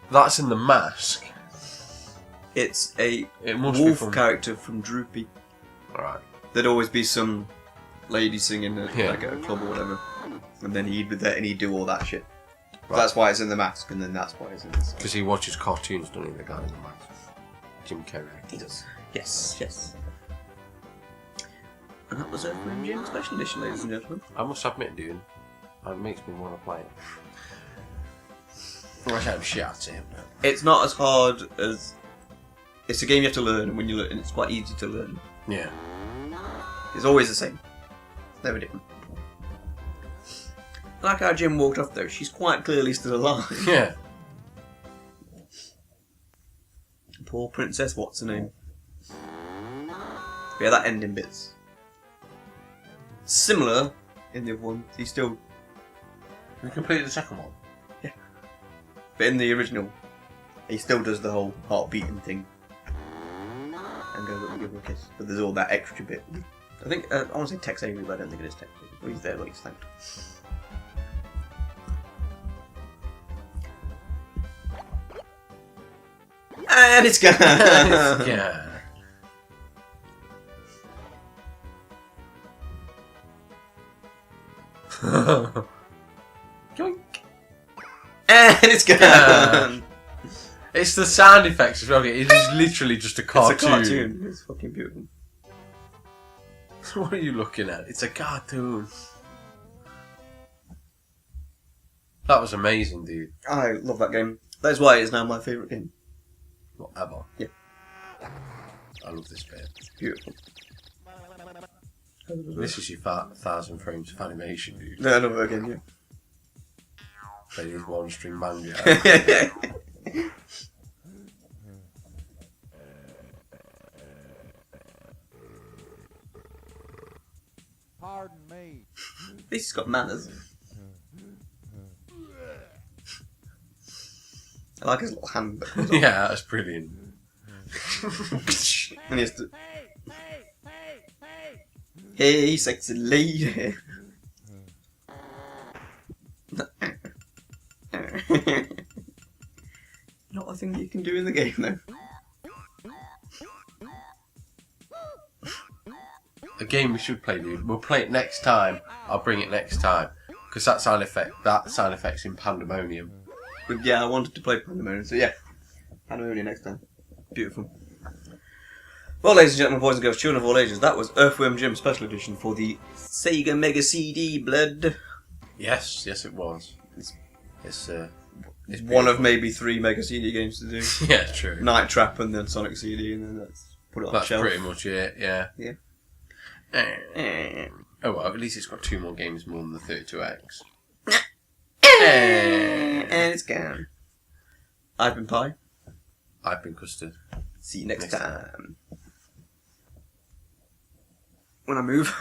Speaker 2: That's in The Mask.
Speaker 1: It's a
Speaker 2: It must
Speaker 1: wolf
Speaker 2: be from...
Speaker 1: character from Droopy.
Speaker 2: Alright.
Speaker 1: There'd always be some lady singing at,
Speaker 2: Yeah.
Speaker 1: like at a club or whatever. And then he'd be there and he'd do all that shit.
Speaker 2: Right.
Speaker 1: That's why it's in The Mask, and then that's why it's in this.
Speaker 2: Because he watches cartoons, doesn't he, the guy in The Mask? Jim Carrey.
Speaker 1: He does. Yes, yes. And that was Earthworm Jim Special Edition, ladies and gentlemen.
Speaker 2: I must admit, dude, it makes me want to play it. I wish I had shit at him.
Speaker 1: It's not as hard as... It's a game you have to learn, and when you learn, it's quite easy to learn.
Speaker 2: Yeah.
Speaker 1: It's always the same. Never different. I like how Jim walked off though, she's quite clearly still alive.
Speaker 2: Yeah.
Speaker 1: Poor princess, what's her name? Yeah, that ending bit's similar in the other one. He still...
Speaker 2: We completed the second one.
Speaker 1: Yeah. But in the original, he still does the whole heart beating thing. And goes up and gives her a kiss. But there's all that extra bit. I think, I want to say Tex Avery, but I don't think it is Tex Avery. But he's there, like he's thanked. And it's gone.
Speaker 2: Yeah.
Speaker 1: Yoink. And it's gone.
Speaker 2: It's the sound effects as well. It is literally just a cartoon.
Speaker 1: It's a cartoon. It's fucking beautiful.
Speaker 2: What are you looking at? It's a cartoon. That was amazing, dude.
Speaker 1: I love that game. That is why it is now my favourite game.
Speaker 2: Whatever.
Speaker 1: Yeah.
Speaker 2: I love this bit.
Speaker 1: It's beautiful.
Speaker 2: This is your 1,000 frames of animation, dude.
Speaker 1: No, I love it again, yeah.
Speaker 2: Play this one string banjo.
Speaker 3: Pardon me.
Speaker 1: At least he's got manners. I like his little hand.
Speaker 2: Yeah, that's brilliant.
Speaker 1: And he has to... Hey, sexy lady. Not a thing you can do in the game, though.
Speaker 2: A game we should play, dude. We'll play it next time. I'll bring it next time. Because that sound effect's in Pandemonium.
Speaker 1: But yeah, I wanted to play Pandemonium, so yeah. Pandemonium next time. Beautiful. Well, ladies and gentlemen, boys and girls, children of all ages, that was Earthworm Jim Special Edition for the Sega Mega CD, blood.
Speaker 2: Yes, it was. It's
Speaker 1: one of maybe 3 Mega CD games to do.
Speaker 2: Yeah, true.
Speaker 1: Night Trap and then Sonic CD, and then let's put it on the
Speaker 2: That's
Speaker 1: shelf.
Speaker 2: pretty much it, yeah.
Speaker 1: Yeah.
Speaker 2: Oh well, at least it's got 2 more games more than the 32X.
Speaker 1: And it's gone. I've been Pie.
Speaker 2: I've been Custard.
Speaker 1: See you next time. When I move.